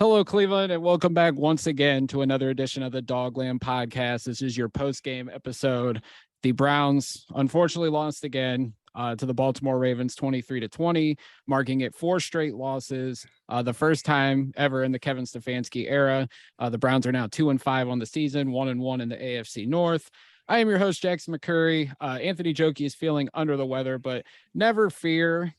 Hello, Cleveland, and welcome back once again to another edition of the DawgLand podcast. This is your post-game episode. The Browns unfortunately lost again to the Baltimore Ravens 23-20, marking it 4 straight losses. The first time ever in the Kevin Stefanski era. The Browns are now 2-5 on the season, 1-1 in the AFC North. I am your host, Jackson McCurry. Anthony Joki is feeling under the weather, but never fear.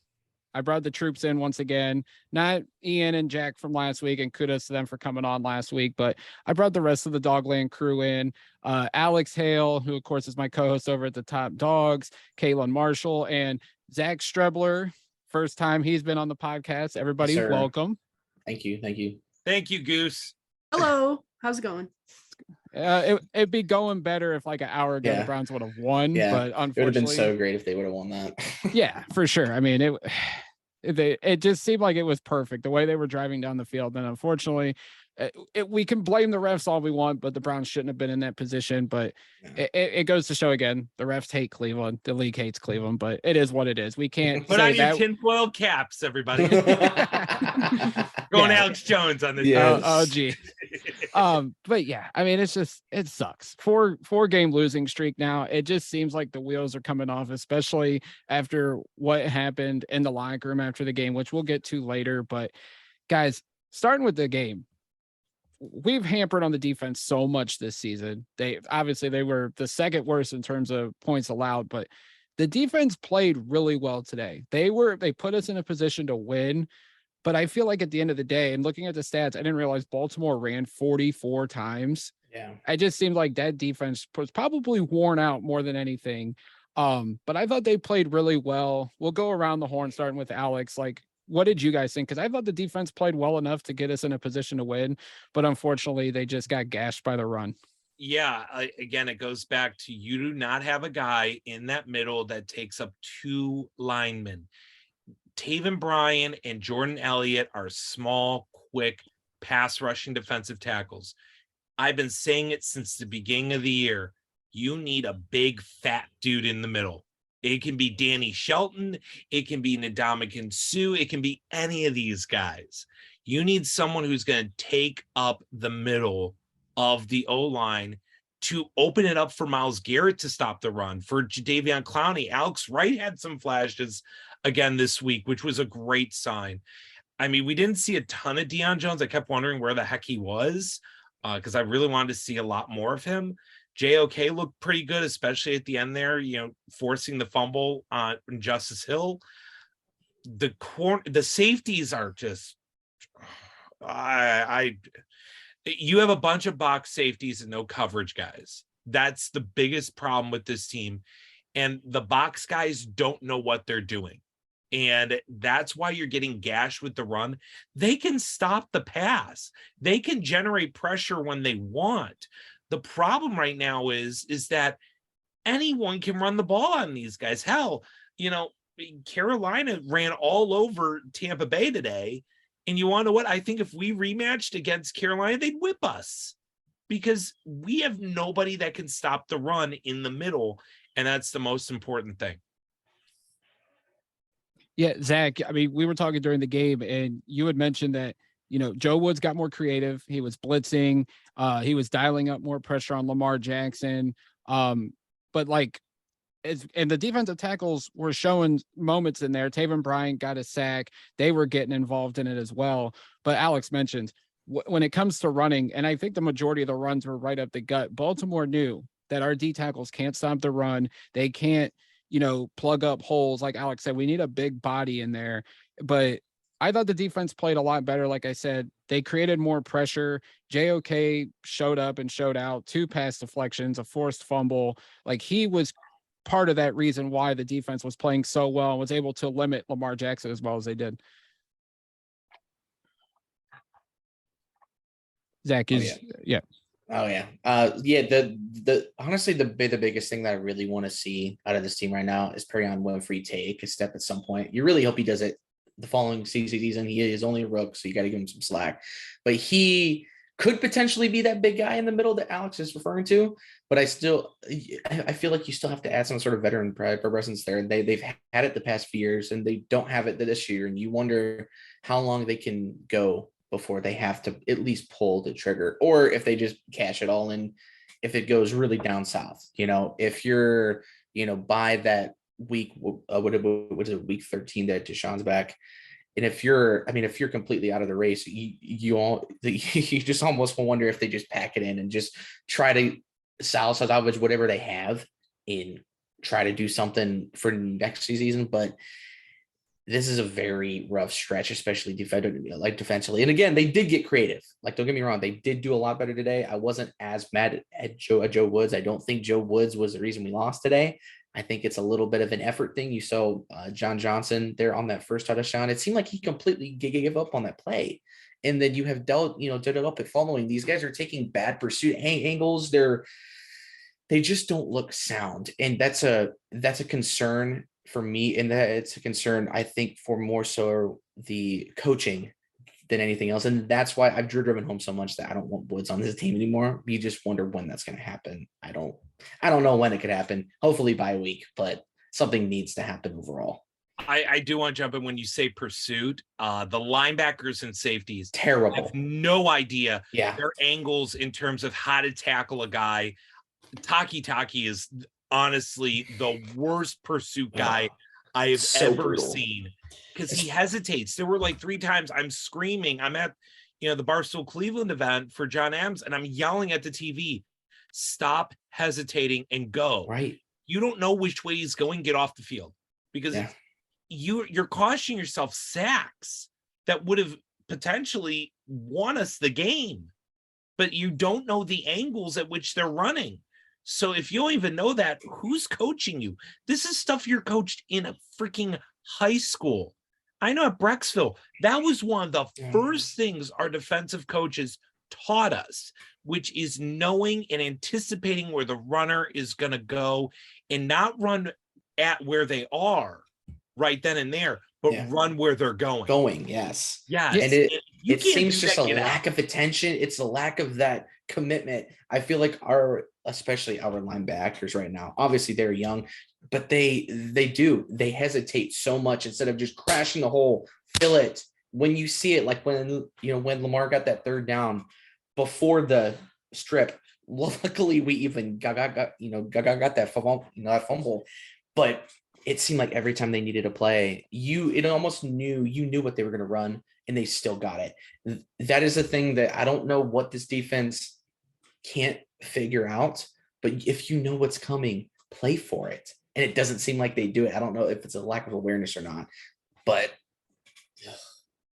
I brought the troops in once again, not Ian and Jack from last week, and kudos to them for coming on last week, but I brought the rest of the DawgLand crew in. Alex Hale, who of course is my co-host over at the Top Dogs, Katelin Marshall, and Zack Strebler. First time he's been on the podcast. Everybody, Yes, welcome. Thank you. Thank you, Goose. Hello. How's it going? It'd be going better if like an hour ago the Browns would have won, but unfortunately, it would have been so great if they would have won that. Yeah, for sure. I mean, it just seemed like it was perfect the way they were driving down the field. And unfortunately, we can blame the refs all we want, but the Browns shouldn't have been in that position. But it goes to show again, the refs hate Cleveland. The league hates Cleveland, but it is what it is. We can't put on your tinfoil caps, everybody. Going Alex Jones on this. Yes. Oh, gee. But yeah, I mean, it sucks. Four game losing streak now. It just seems like the wheels are coming off, especially after what happened in the locker room after the game, which we'll get to later. But guys, starting with the game, we've hampered on the defense so much this season. They were the second worst in terms of points allowed, but the defense played really well today. They put us in a position to win. But I feel like at the end of the day, and looking at the stats, I didn't realize Baltimore ran 44 times. Yeah. It just seemed like that defense was probably worn out more than anything. But I thought they played really well. We'll go around the horn, starting with Alex. Like, what did you guys think? Because I thought the defense played well enough to get us in a position to win. But unfortunately, they just got gashed by the run. Yeah, again, it goes back to you do not have a guy in that middle that takes up 2 linemen. Taven Bryan and Jordan Elliott are small, quick, pass rushing defensive tackles. I've been saying it since the beginning of the year. You need a big, fat dude in the middle. It can be Danny Shelton. It can be Ndamukong Suh. It can be any of these guys. You need someone who's going to take up the middle of the O-line to open it up for Myles Garrett to stop the run, for Jadeveon Clowney. Alex Wright had some flashes again this week, which was a great sign. I mean, we didn't see a ton of Deion Jones. I kept wondering where the heck he was because I really wanted to see a lot more of him. JOK looked pretty good, especially at the end there, forcing the fumble on Justice Hill. The safeties are just, you have a bunch of box safeties and no coverage guys. That's the biggest problem with this team. And the box guys don't know what they're doing. And that's why you're getting gashed with the run. They can stop the pass. They can generate pressure when they want. The problem right now is that anyone can run the ball on these guys. Hell, Carolina ran all over Tampa Bay today. And you want to know what? I think if we rematched against Carolina, they'd whip us because we have nobody that can stop the run in the middle. And that's the most important thing. Yeah, Zach, I mean, we were talking during the game and you had mentioned that, Joe Woods got more creative. He was blitzing. He was dialing up more pressure on Lamar Jackson. And the defensive tackles were showing moments in there. Taven Bryan got a sack. They were getting involved in it as well. But Alex mentioned when it comes to running, and I think the majority of the runs were right up the gut. Baltimore knew that our D tackles can't stop the run. They can't, plug up holes. Like Alex said, we need a big body in there. But I thought the defense played a lot better. Like I said, they created more pressure. JOK showed up and showed out 2 pass deflections, a forced fumble. Like he was part of that reason why the defense was playing so well and was able to limit Lamar Jackson as well as they did. Zach is, yeah. Oh yeah. The honestly, the biggest thing that I really want to see out of this team right now is Perion Winfrey take a step at some point. You really hope he does it the following season. He is only a rook, so you got to give him some slack. But he could potentially be that big guy in the middle that Alex is referring to. But I feel like you still have to add some sort of veteran presence there. They've had it the past few years, and they don't have it this year. And you wonder how long they can go before they have to at least pull the trigger, or if they just cash it all in, if it goes really down south. If you're, by that week, what is it, week 13 that Deshaun's back. And if you're completely out of the race, you just almost wonder if they just pack it in and just try to salvage whatever they have and try to do something for next season. But this is a very rough stretch, especially defensively. And again, they did get creative. Like, don't get me wrong, they did do a lot better today. I wasn't as mad at Joe Woods. I don't think Joe Woods was the reason we lost today. I think it's a little bit of an effort thing. You saw John Johnson there on that first touchdown. It seemed like he completely gave up on that play. And then you have did it up at following. These guys are taking bad pursuit angles. They just don't look sound. And that's a concern for me. And that it's a concern, I think, for more so the coaching than anything else. And that's why I've driven home so much that I don't want Woods on this team anymore. You just wonder when that's going to happen. I don't know when it could happen. Hopefully by a week, but something needs to happen overall. I do want to jump in when you say pursuit. The linebackers and safeties terrible. I have no idea their angles in terms of how to tackle a guy. Taki is honestly the worst pursuit guy I have ever seen, because he hesitates. There were like 3 times I'm screaming. I'm at the Barstool Cleveland event for John Adams, and I'm yelling at the TV, stop hesitating and go. Right. You don't know which way he's going. Get off the field, because you're costing yourself sacks that would have potentially won us the game, but you don't know the angles at which they're running. So if you don't even know that, who's coaching you? This is stuff you're coached in a freaking high school. I know at Brecksville, that was one of the first things our defensive coaches taught us, which is knowing and anticipating where the runner is going to go, and not run at where they are right then and there, but run where they're going. Yes. Yeah. And it seems just a lack of attention. It's a lack of that commitment. I feel like especially our linebackers right now, obviously they're young, but they hesitate so much instead of just crashing the hole, fill it. When you see it, like when Lamar got that third down before the strip, luckily we even got that fumble, but it seemed like every time they needed a play, you knew what they were going to run, and they still got it. That is a thing that I don't know what this defense can't figure out, but if you know what's coming, play for it. And it doesn't seem like they do it. I don't know if it's a lack of awareness or not, but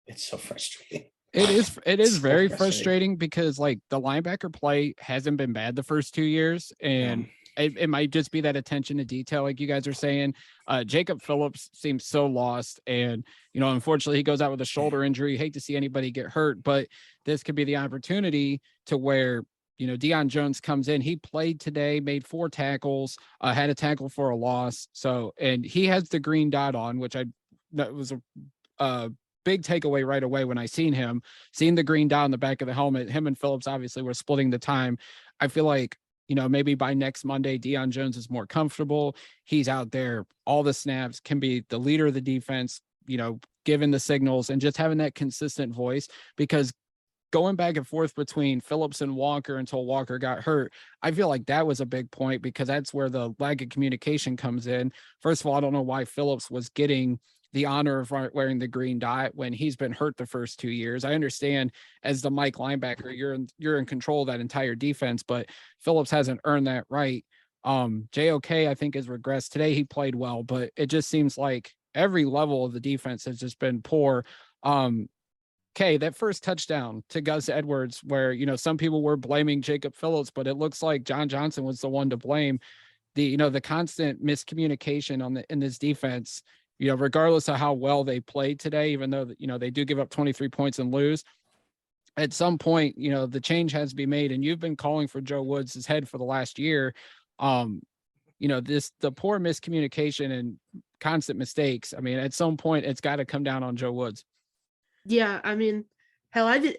it's so frustrating. It is very frustrating because like the linebacker play hasn't been bad the first 2 years, and it might just be that attention to detail, like you guys are saying. Jacob Phillips seems so lost, and unfortunately he goes out with a shoulder injury. Hate to see anybody get hurt, but this could be the opportunity to where Deion Jones comes in. He played today, made 4 tackles, had a tackle for a loss. So, and he has the green dot on, which that was a big takeaway right away when I seen the green dot on the back of the helmet. Him and Phillips obviously were splitting the time. I feel like, maybe by next Monday, Deion Jones is more comfortable. He's out there, all the snaps, can be the leader of the defense, giving the signals and just having that consistent voice, because going back and forth between Phillips and Walker until Walker got hurt, I feel like that was a big point, because that's where the lack of communication comes in. First of all, I don't know why Phillips was getting the honor of wearing the green dot when he's been hurt the first 2 years. I understand as the Mike linebacker, you're in control of that entire defense, but Phillips hasn't earned that right. JOK, I think, has regressed today. He played well, but it just seems like every level of the defense has just been poor. That first touchdown to Gus Edwards, where, some people were blaming Jacob Phillips, but it looks like John Johnson was the one to blame. The constant miscommunication in this defense, regardless of how well they played today, even though, they do give up 23 points and lose, at some point, the change has to be made. And you've been calling for Joe Woods' head for the last year. The poor miscommunication and constant mistakes. I mean, at some point it's got to come down on Joe Woods. Yeah. I mean, hell, I did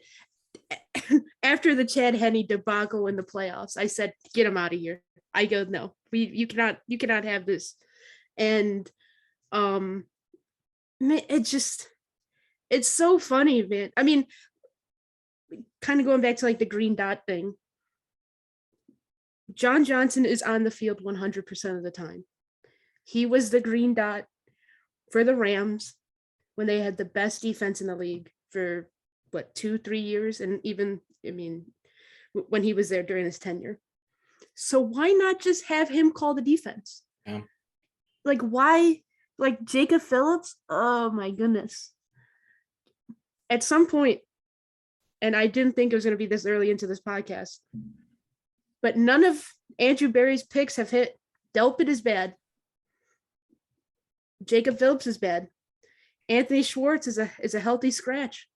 after the Chad Henne debacle in the playoffs, I said, get him out of here. I go, no, you cannot have this. And, man, it's so funny, man. I mean, kind of going back to like the green dot thing. John Johnson is on the field 100% of the time. He was the green dot for the Rams when they had the best defense in the league for 2-3 years, and even when he was there during his tenure. So why not just have him call the defense? Yeah. Like, why? Like Jacob Phillips? Oh my goodness. At some point, and I didn't think it was going to be this early into this podcast, but none of Andrew Berry's picks have hit. Delpit is bad. Jacob Phillips is bad. Anthony Schwartz is a healthy scratch.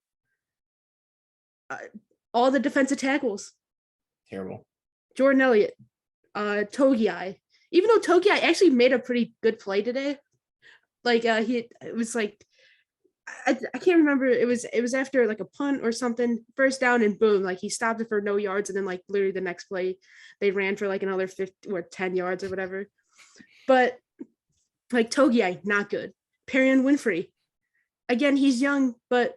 All the defensive tackles. Terrible. Jordan Elliott, Togiai. Even though Togiai actually made a pretty good play today, like it was like I can't remember. It was after like a punt or something, first down, and boom, like he stopped it for no yards, and then like literally the next play they ran for like another 50 or 10 yards or whatever. But like Togiai, not good. Perrion Winfrey, again, he's young, but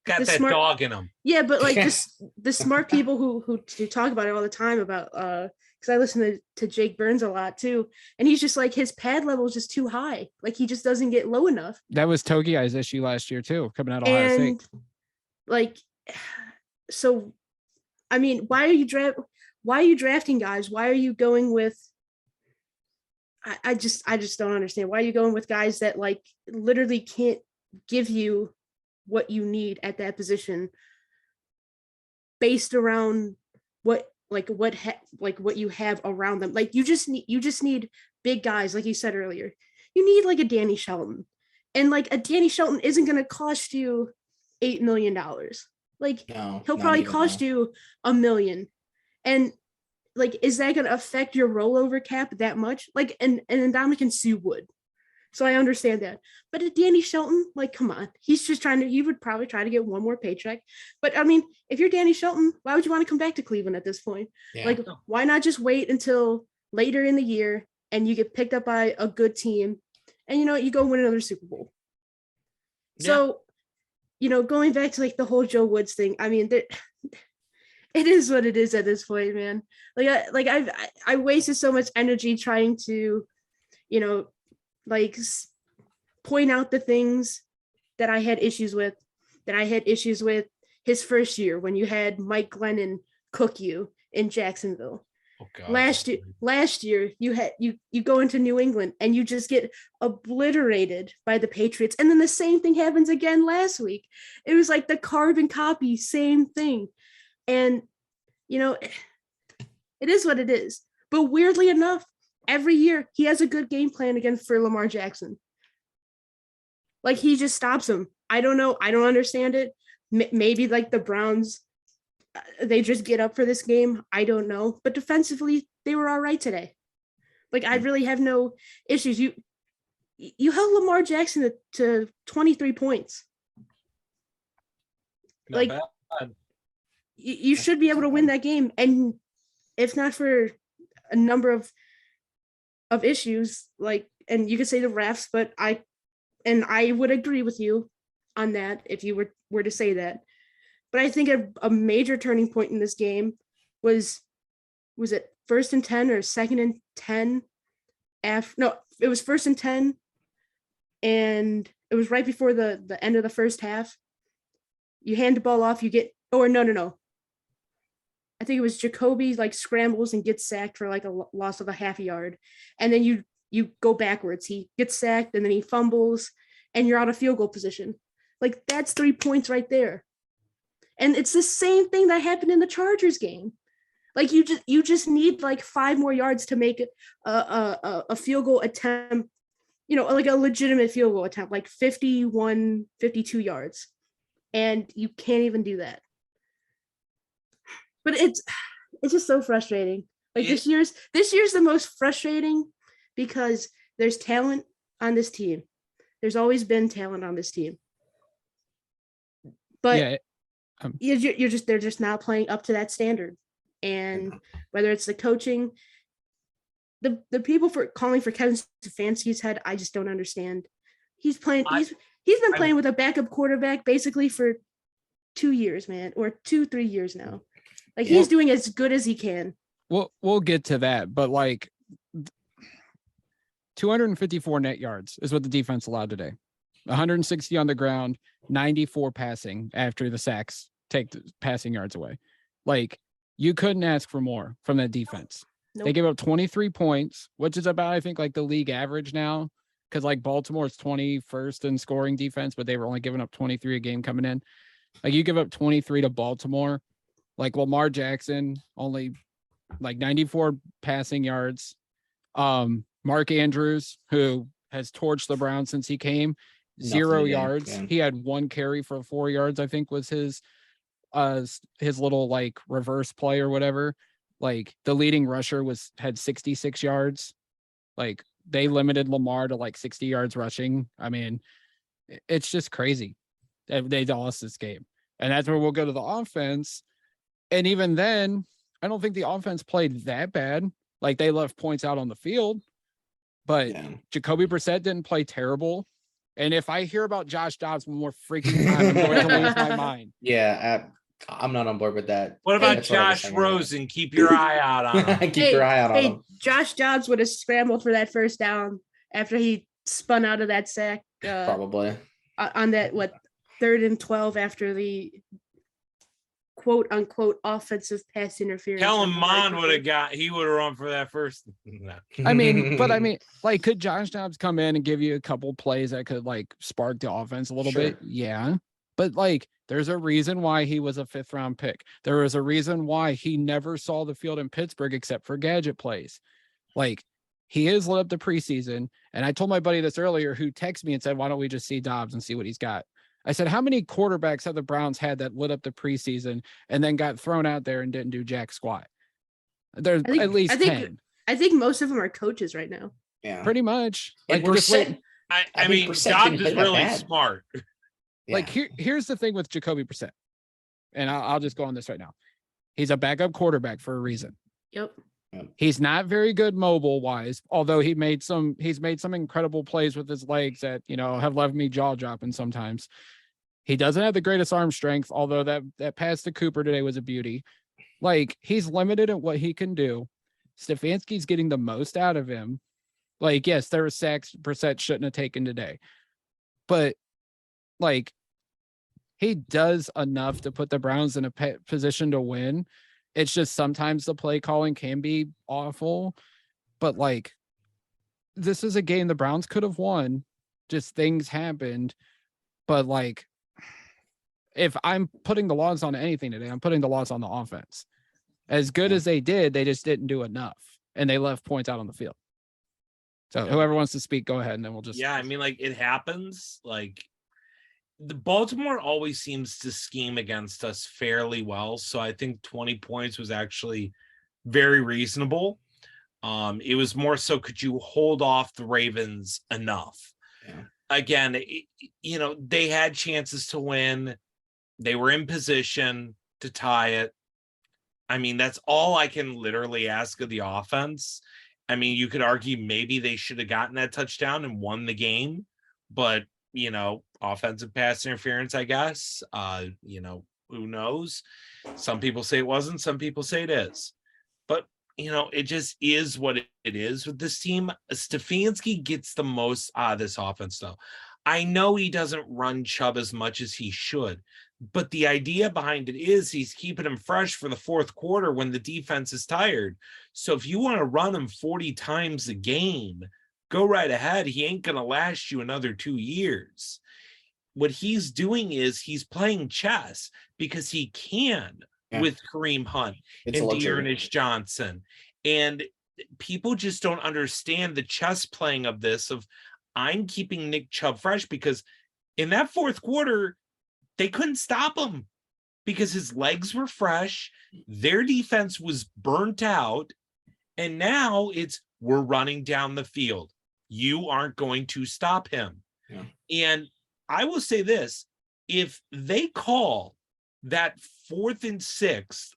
got that dog in him. Yeah, but like just the smart people who talk about it all the time about because I listen to Jake Burns a lot too, and he's just like his pad level is just too high. Like he just doesn't get low enough. That was Togiai's issue last year too, coming out of Ohio State. Like, so, I mean, why are you drafting guys? Why are you going with? I just don't understand. Why are you going with guys that like literally can't give you what you need at that position based around what you have around them? Like you just need big guys, like you said earlier. You need like a Danny Shelton, and like a Danny Shelton isn't going to cost you $8 million. Like he'll probably cost you $1 million, and like is that going to affect your rollover cap that much? Like and Ndamukong Suh would. So I understand that. But a Danny Shelton, like, come on. He's just he would probably try to get one more paycheck. But I mean, if you're Danny Shelton, why would you want to come back to Cleveland at this point? Yeah. Like, why not just wait until later in the year and you get picked up by a good team and, you go win another Super Bowl? Yeah. So, going back to like the whole Joe Woods thing, I mean, it is what it is at this point, man. I wasted so much energy trying to, like point out the things that I had issues with his first year when you had Mike Glennon cook you in Jacksonville. Oh, God. Last year you go into New England and you just get obliterated by the Patriots. And then the same thing happens again last week. It was like the carbon copy, same thing. And, it is what it is. But weirdly enough, every year he has a good game plan against for Lamar Jackson. Like he just stops him. I don't know. I don't understand it. Maybe like the Browns, they just get up for this game. I don't know. But defensively, they were all right today. Like I really have no issues. You held Lamar Jackson to 23 points. Not like bad. You should be able to win that game. And if not for a number of issues, like, and you could say the refs, but I would agree with you on that if you were to say that. But I think a major turning point in this game was it 1st and 10 or 2nd and 10? No, it was 1st and 10, and it was right before the end of the first half. You hand the ball off, no. I think it was Jacoby like scrambles and gets sacked for like a loss of a half a yard. And then you go backwards. He gets sacked and then he fumbles and you're out of field goal position. Like that's 3 points right there. And it's the same thing that happened in the Chargers game. Like you just need like 5 more yards to make a field goal attempt, like a legitimate field goal attempt, like 51, 52 yards. And you can't even do that. But it's just so frustrating. Like this year's the most frustrating because there's talent on this team. There's always been talent on this team. But they're just not playing up to that standard. And whether it's the coaching, the people for calling for Kevin Stefanski's head, I just don't understand. He's been playing with a backup quarterback basically for 2 years, man, or 2-3 years now. Like he's doing as good as he can. We'll get to that, but like 254 net yards is what the defense allowed today. 160 on the ground, 94 passing after the sacks take the passing yards away. Like you couldn't ask for more from that defense. Nope. They gave up 23 points, which is about, I think, like the league average now. Because like Baltimore's 21st in scoring defense, but they were only giving up 23 a game coming in. Like you give up 23 to Baltimore, like Lamar Jackson only like 94 passing yards. Mark Andrews, who has torched the Browns since he came, 0 yards. He had 1 carry for 4 yards, I think was his little like reverse play or whatever. Like the leading rusher had 66 yards. Like they limited Lamar to like 60 yards rushing. I mean, it's just crazy. They lost this game. And that's where we'll go to the offense. And even then, I don't think the offense played that bad. Like they left points out on the field, but Jacoby Brissett didn't play terrible. And if I hear about Josh Dobbs one more freaking time, I'm going to lose my mind. Yeah, I'm not on board with that. What about Josh Rosen? Keep your eye out on him. Keep your eye out on him. Josh Dobbs would have scrambled for that first down after he spun out of that sack. Probably. On that, 3rd and 12 after the quote unquote offensive pass interference. Kellen Mond would have run for that first. No. I mean, like, could Josh Dobbs come in and give you a couple plays that could like spark the offense a little bit? Yeah. But like, there's a reason why he was a 5th round pick. There was a reason why he never saw the field in Pittsburgh except for gadget plays. Like, he is lit up the preseason. And I told my buddy this earlier, who texted me and said, why don't we just see Dobbs and see what he's got? I said, how many quarterbacks have the Browns had that lit up the preseason and then got thrown out there and didn't do jack squat? There's at least 10. I think most of them are coaches right now. Yeah, pretty much. Like we're just waiting. I mean, Dobbs is really smart. Like here's the thing with Jacoby Brissett, and I'll just go on this right now. He's a backup quarterback for a reason. Yep. He's not very good mobile wise, although he's made some incredible plays with his legs that, have left me jaw dropping sometimes. He doesn't have the greatest arm strength, although that pass to Cooper today was a beauty. Like, he's limited at what he can do. Stefanski's getting the most out of him. Like, yes, there were sacks Brissett shouldn't have taken today, but like, he does enough to put the Browns in a position to win. It's just sometimes the play calling can be awful, but like, this is a game the Browns could have won. Just things happened. But like, if I'm putting the loss on anything today, I'm putting the loss on the offense. As good as they did, they just didn't do enough, and they left points out on the field. So whoever wants to speak, go ahead, and then we'll just. Yeah, I mean, like, it happens. Like, the Baltimore always seems to scheme against us fairly well. So I think 20 points was actually very reasonable. It was more so, could you hold off the Ravens enough? Yeah. Again, they had chances to win. They were in position to tie it. I mean, that's all I can literally ask of the offense. I mean, you could argue maybe they should have gotten that touchdown and won the game, but offensive pass interference, I guess. Who knows? Some people say it wasn't, some people say it is. But, it just is what it is with this team. Stefanski gets the most out of this offense, though. I know he doesn't run Chubb as much as he should, but the idea behind it is he's keeping him fresh for the fourth quarter when the defense is tired. So if you want to run him 40 times a game, go right ahead. He ain't going to last you another 2 years. What he's doing is he's playing chess because he can with Kareem Hunt and Dearness Johnson. And people just don't understand the chess playing of this, of I'm keeping Nick Chubb fresh, because in that fourth quarter, they couldn't stop him because his legs were fresh. Their defense was burnt out. And now we're running down the field. You aren't going to stop him. Yeah. And I will say this, if they call that 4th and 6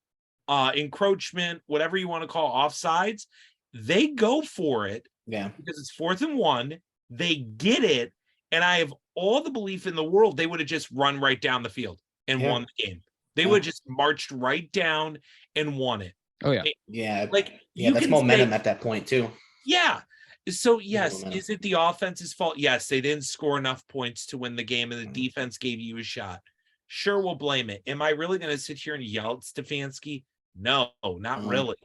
encroachment, whatever you want to call offsides, they go for it. Yeah. Because it's 4th and 1. They get it. And I have all the belief in the world they would have just run right down the field. and Yeah. won the game. They Yeah. would just marched right down and won it. Oh yeah. Yeah. Like Yeah, you that's can momentum say, at that point too. yeah. So yes, momentum. is it the offense's fault? Yes, they didn't score enough points to win the game, and the Mhm. defense gave you a shot. Sure, we'll blame it. Am I really going to sit here and yell at Stefanski? No, not Mhm. really.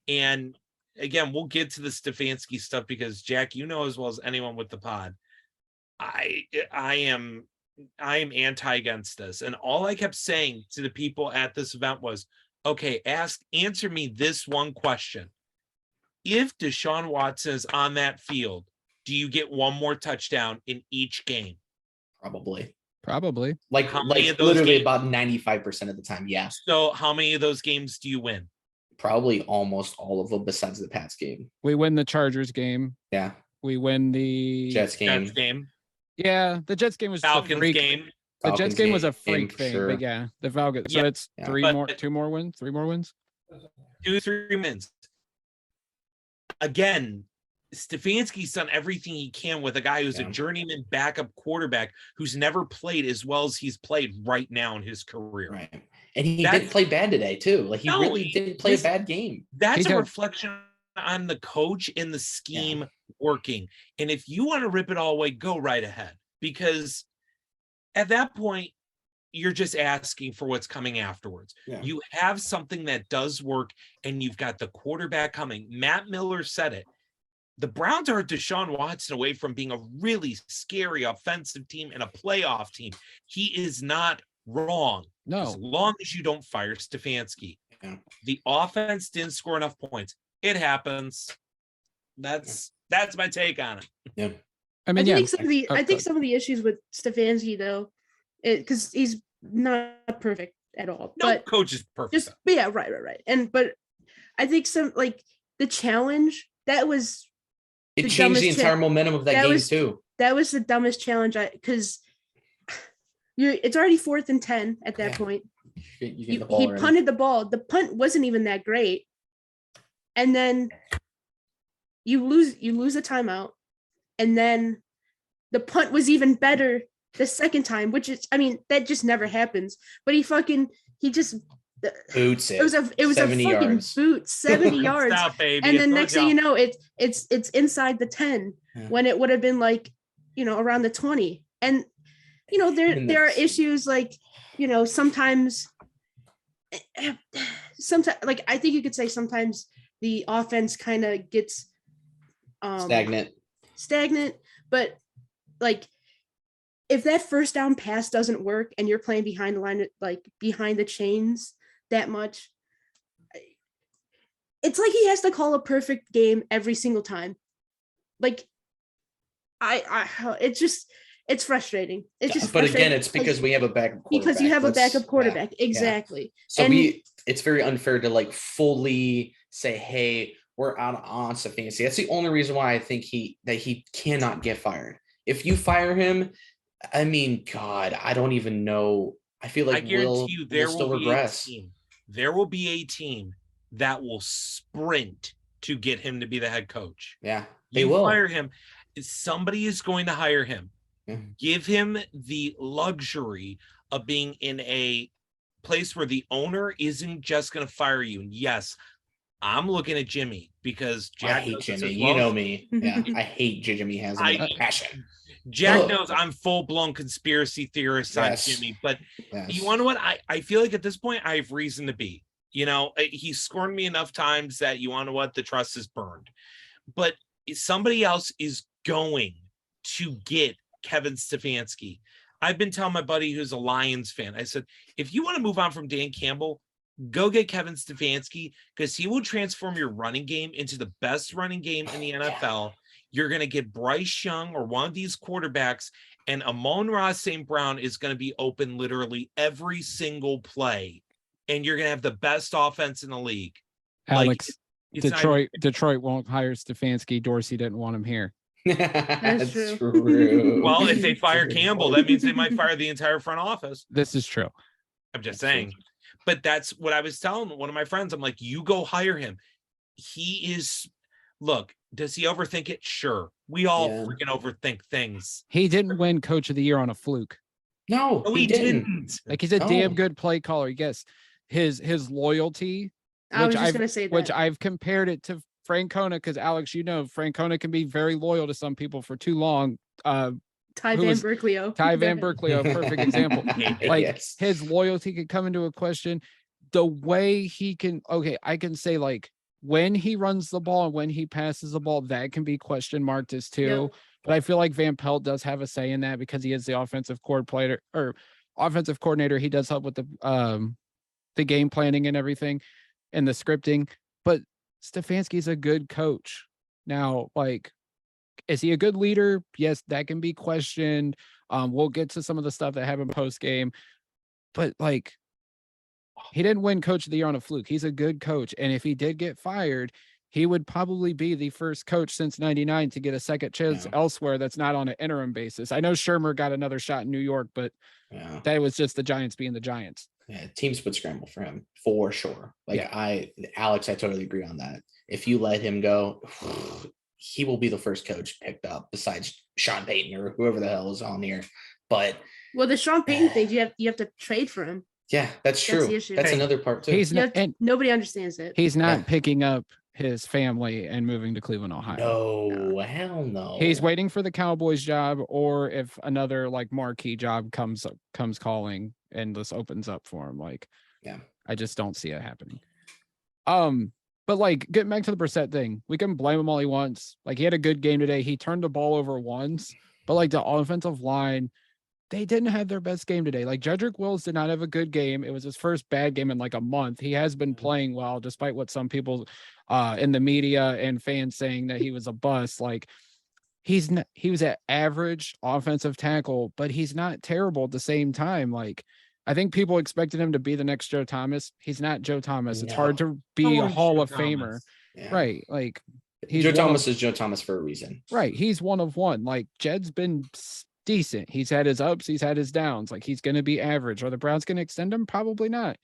And again, we'll get to the Stefanski stuff because Jack, you know as well as anyone with the pod, I am anti against this. And all I kept saying to the people at this event was, okay, answer me this one question. If Deshaun Watson is on that field, do you get one more touchdown in each game? Probably. Like How many of those literally games? about 95% of the time. Yeah. So how many of those games do you win? Probably almost all of them besides the Pats game. we win the Chargers game. Yeah. We win the Jets game. Jets game, Yeah, the Jets game was just a Falcons freak. game. The Jets game was a freak for thing, sure. but yeah, the Falcons. So Yeah. it's Yeah. three more wins. 2-3 wins. Again, Stefanski's done everything he can with a guy who's Yeah. a journeyman backup quarterback who's never played as well as he's played right now in his career. Right. And he That's- didn't play bad today, too. Like, he No, really didn't play this- a bad game. That's He a does. reflection on the coach and the scheme working. And if you want to rip it all away, go right ahead. Because at that point, you're just asking for what's coming afterwards. Yeah. You have something that does work, and you've got the quarterback coming. Matt Miller said it. The Browns are Deshaun Watson away from being a really scary offensive team and a playoff team. He is not wrong. As No, long as you don't fire Stefanski. Yeah. The offense didn't score enough points. It happens. That's my take on it. Yeah. I I mean, yeah, think some of the Oh, go some of the issues with Stefanski though, because he's not perfect at all. No but coach is perfect. just yeah, right. But I think some like the challenge that was It The changed the dumbest entire momentum of that that game, was- too. the dumbest challenge because it's already 4th and 10 at that Yeah. point. You get He the ball already. punted the ball. The punt wasn't even that great, and then you lose a timeout, and then the punt was even better the second time, which is that just never happens. But he just Boots it. it was a 70 fucking yards. boot 70 yards, Stop, baby. and then It's next no thing you job. know it's inside the 10 Yeah. when it would have been like around the 20. And And there are that's- issues like sometimes like I think you could say sometimes the offense kind of gets stagnant, but like if that first down pass doesn't work and you're playing behind the line, like behind the chains that much, it's like he has to call a perfect game every single time. Like it's frustrating. It's just But again, frustrating it's because we have a backup quarterback. because you have a Let's- backup yeah. quarterback. Exactly. So And- it's very unfair to like fully say, hey, we're out on Stefanski. That's the only reason why I think he cannot get fired. If you fire him, I mean, God, I don't even know. I feel like I guarantee you there we'll still will be regress. a team. There will be a team that will sprint to get him to be the head coach. Yeah, they You will. fire him. Somebody is going to hire him. Yeah. Give him the luxury of being in a place where the owner isn't just going to fire you. And yes, I'm looking at Jimmy because I Jack hate knows this Jimmy. as You well. know me. Yeah, I hate Jimmy has a passion. Jack Ugh. knows I'm full-blown conspiracy theorist on Yes. Jimmy, but Yes. you want to what? I feel like at this point I have reason to be. He's scorned me enough times that you want to what? The trust is burned. But somebody else is going to get Kevin Stefanski. I've been telling my buddy who's a Lions fan, I said, if you want to move on from Dan Campbell, go get Kevin Stefanski because he will transform your running game into the best running game in the NFL. You're going to get Bryce Young or one of these quarterbacks, and Amon-Ra St. Brown is going to be open literally every single play, and you're going to have the best offense in the league. Alex, It's not- Detroit won't hire Stefanski. Dorsey didn't want him here. That's true. true. well, if they fire Campbell, that means they might fire the entire front office. This is true. I'm just That's saying. But that's what I was telling one of my friends. I'm like, you go hire him. He is, look, does he overthink it? Sure. We all Yeah. freaking overthink things. He didn't win Coach of the Year on a fluke. No, No, he didn't. Like he's a No. damn good play caller. Yes, his loyalty, I was just gonna say that. which I've compared it to Francona, because Alex, you know, Francona can be very loyal to some people for too long. Ty who Van was- Berkeley. Ty Van Berkeley, a perfect example. Like Yes. his loyalty could come into a question. The way he can, okay, I can say like when he runs the ball and when he passes the ball, that can be question marked as too. Yep. But I feel like Van Pelt does have a say in that because he is the offensive coordinator. He does help with the game planning and everything and the scripting. But Stefanski's a good coach. Now, like, is he a good leader? Yes, that can be questioned. We'll get to some of the stuff that happened post game, but like, he didn't win Coach of the Year on a fluke. He's a good coach, and if he did get fired, he would probably be the first coach since '99 to get a second chance elsewhere that's not on an interim basis. I know Shermer got another shot in New York, but that was just the Giants being the Giants. Yeah, teams would scramble for him for sure. Like Alex, I totally agree on that. If you let him go, he will be the first coach picked up besides Sean Payton or whoever the hell is on here. But the Sean Payton thing, you have to trade for him. Yeah, that's true. That's another part too. He's not, and nobody understands it. He's not picking up his family and moving to Cleveland, Ohio. No, hell no. He's waiting for the Cowboys job, or if another like marquee job comes calling and this opens up for him. Like, I just don't see it happening. But like getting back to the Brissett thing, we can blame him all he wants. Like he had a good game today. He turned the ball over once, but like the offensive line, they didn't have their best game today. Like Jedrick Wills did not have a good game. It was his first bad game in like a month. He has been playing well, despite what some people in the media and fans saying that he was a bust. Like he was at average offensive tackle, but he's not terrible at the same time. Like I think people expected him to be the next Joe Thomas. He's not Joe Thomas. It's hard to be a Hall of Famer. Yeah. Right. Like Joe Thomas is Joe Thomas for a reason. Right. He's one of one. Like Jed's been decent. He's had his ups, he's had his downs. Like he's going to be average. Are the Browns going to extend him? Probably not.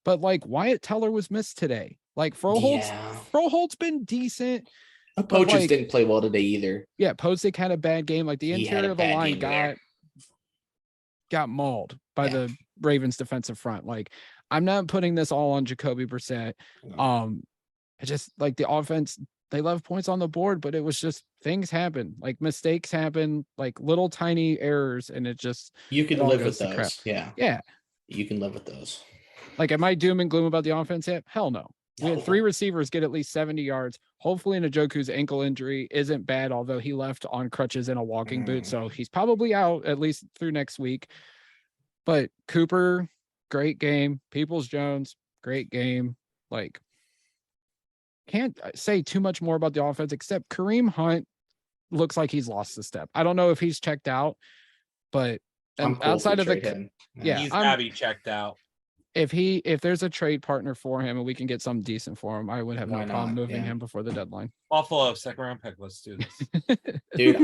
But like Wyatt Teller was missed today. Like Froholt's been decent. Poachers didn't play well today either. Yeah, Postic had a bad game. Like the interior of the line got mauled by the Ravens defensive front. Like I'm not putting this all on Jacoby Brissett. I just like the offense, they left points on the board, but it was just things happen, like mistakes happen, like little tiny errors, and it just you can live with those. Yeah, you can live with those. Like, am I doom and gloom about the offense yet? Hell no. We had 3 receivers get at least 70 yards. Hopefully Njoku's ankle injury isn't bad, although he left on crutches in a walking boot, so he's probably out at least through next week. But Cooper, great game. Peoples-Jones, great game. Like, can't say too much more about the offense, except Kareem Hunt looks like he's lost a step. I don't know if he's checked out, but outside of the he's gotta be checked out. If there's a trade partner for him and we can get something decent for him, I would have no problem moving him before the deadline. Buffalo, second round pick. Let's do this. Dude,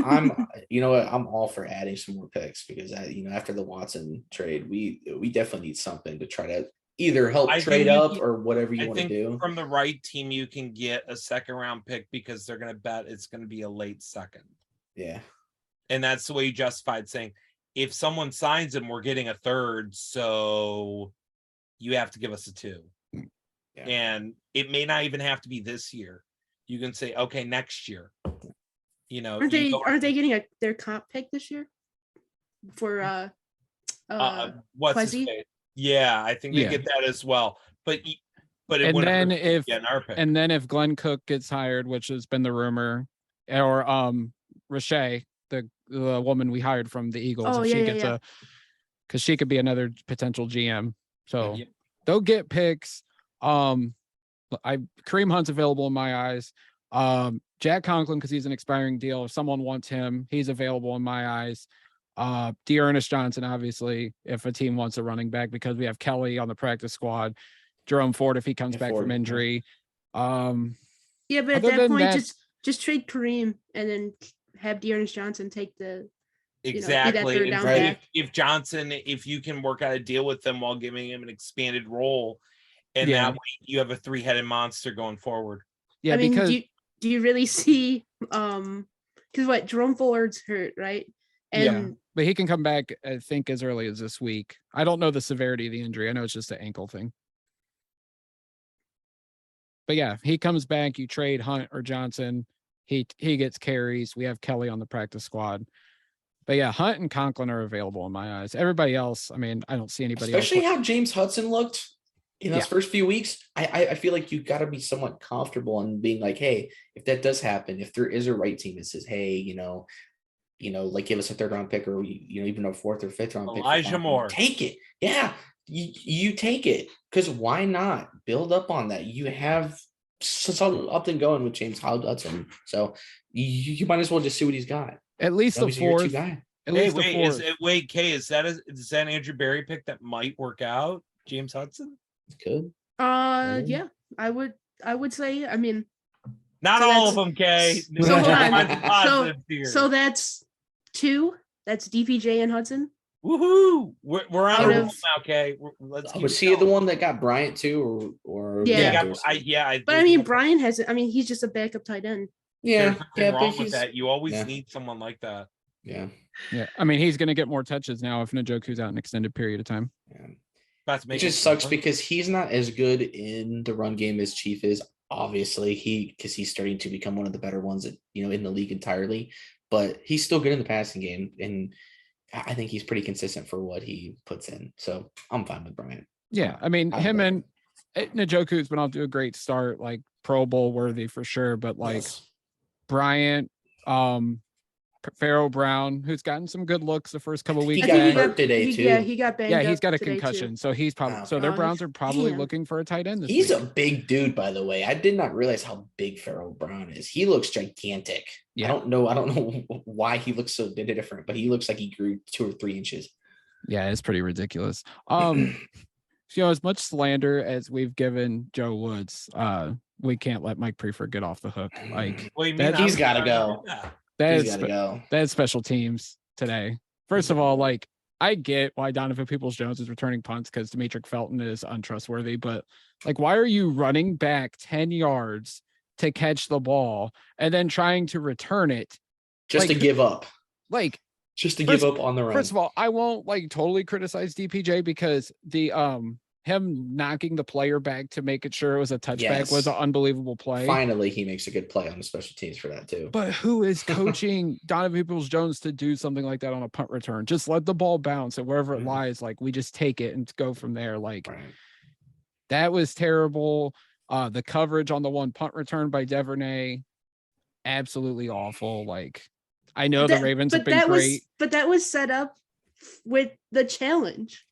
you know what? I'm all for adding some more picks because after the Watson trade, we definitely need something to try to either help trade up or whatever you want to do. From the right team, you can get a second round pick because they're going to bet it's going to be a late second. Yeah. And that's the way you justified saying, if someone signs him, we're getting a third. So you have to give us a 2. Yeah. And it may not even have to be this year. You can say, okay, next year. Aren't they getting their comp pick this year? For what's his face? Yeah, I think they get that as well. But it and then if Glenn Cook gets hired, which has been the rumor, or Rashay, the woman we hired from the Eagles, because she could be another potential GM. So they'll get picks. Kareem Hunt's available in my eyes. Jack Conklin, because he's an expiring deal. If someone wants him, he's available in my eyes. D'Ernest Johnson, obviously, if a team wants a running back, because we have Kelly on the practice squad. Jerome Ford, if he comes back from injury. But at that point, just trade Kareem and then have D'Ernest Johnson take the exactly. If Johnson, if you can work out a deal with them while giving him an expanded role, and that way you have a 3-headed monster going forward. Yeah, because do you really see? Because Jerome Fuller's hurt, right? And but he can come back, I think, as early as this week. I don't know the severity of the injury. I know it's just an ankle thing. But yeah, he comes back. You trade Hunt or Johnson. He gets carries. We have Kelly on the practice squad. But yeah, Hunt and Conklin are available in my eyes. Everybody else, I mean, I don't see anybody Especially else. how James Hudson looked in those first few weeks. I feel like you got to be somewhat comfortable in being like, hey, if that does happen, if there is a right team that says, hey, like give us a 3rd round pick or even a 4th or 5th round pick. Elijah Moore, take it. Yeah, you take it, because why not build up on that? You have something going with James Hudson, so you might as well just see what he's got. At least the 4th guy. At least the 4th. Kay, is that an Andrew Berry pick that might work out? James Hudson could. Yeah, I would say. I mean, not so all of them, Kay. So hold on. So that's 2. That's DPJ and Hudson. Woohoo! We're on a roll now, Kay. Was he the one that got Bryant too, or yeah? But I mean, Brian has. I mean, he's just a backup tight end. Yeah, there's nothing wrong with that. You always need someone like that. Yeah. I mean, he's going to get more touches now if Njoku's out an extended period of time. Yeah. It just sucks because he's not as good in the run game as Chief is. Obviously, because he's starting to become one of the better ones in the league entirely. But he's still good in the passing game, and I think he's pretty consistent for what he puts in. So I'm fine with Bryant. Yeah, I mean, him and Njoku's been off to a great start, like Pro Bowl worthy for sure. But like Bryant, Pharaoh Brown, who's gotten some good looks the first couple of weeks. He got hurt today too. Yeah, he got banged. Yeah, he's got a concussion, concussion, so he's probably their Browns are probably looking for a tight end. He's a big dude, by the way. I did not realize how big Pharaoh Brown is. He looks gigantic. Yeah. I don't know why he looks so different, but he looks like he grew 2 or 3 inches. Yeah, it's pretty ridiculous. As much slander as we've given Joe Woods, we can't let Mike Prefer get off the hook. Like he's got to go. That's special teams today. First of all, like I get why Donovan Peoples-Jones is returning punts because Demetric Felton is untrustworthy, but like, why are you running back 10 yards to catch the ball and then trying to return it just to give up? Like, just to give up on the run. First of all, I won't like totally criticize DPJ because the him knocking the player back to make it sure it was a touchback was an unbelievable play. Finally, he makes a good play on the special teams for that too. But who is coaching Donovan Peoples-Jones to do something like that on a punt return? Just let the ball bounce and wherever it lies, like we just take it and go from there. Like that was terrible. The coverage on the one punt return by Devernay, absolutely awful. Like I know the Ravens have been great. But that was set up with the challenge.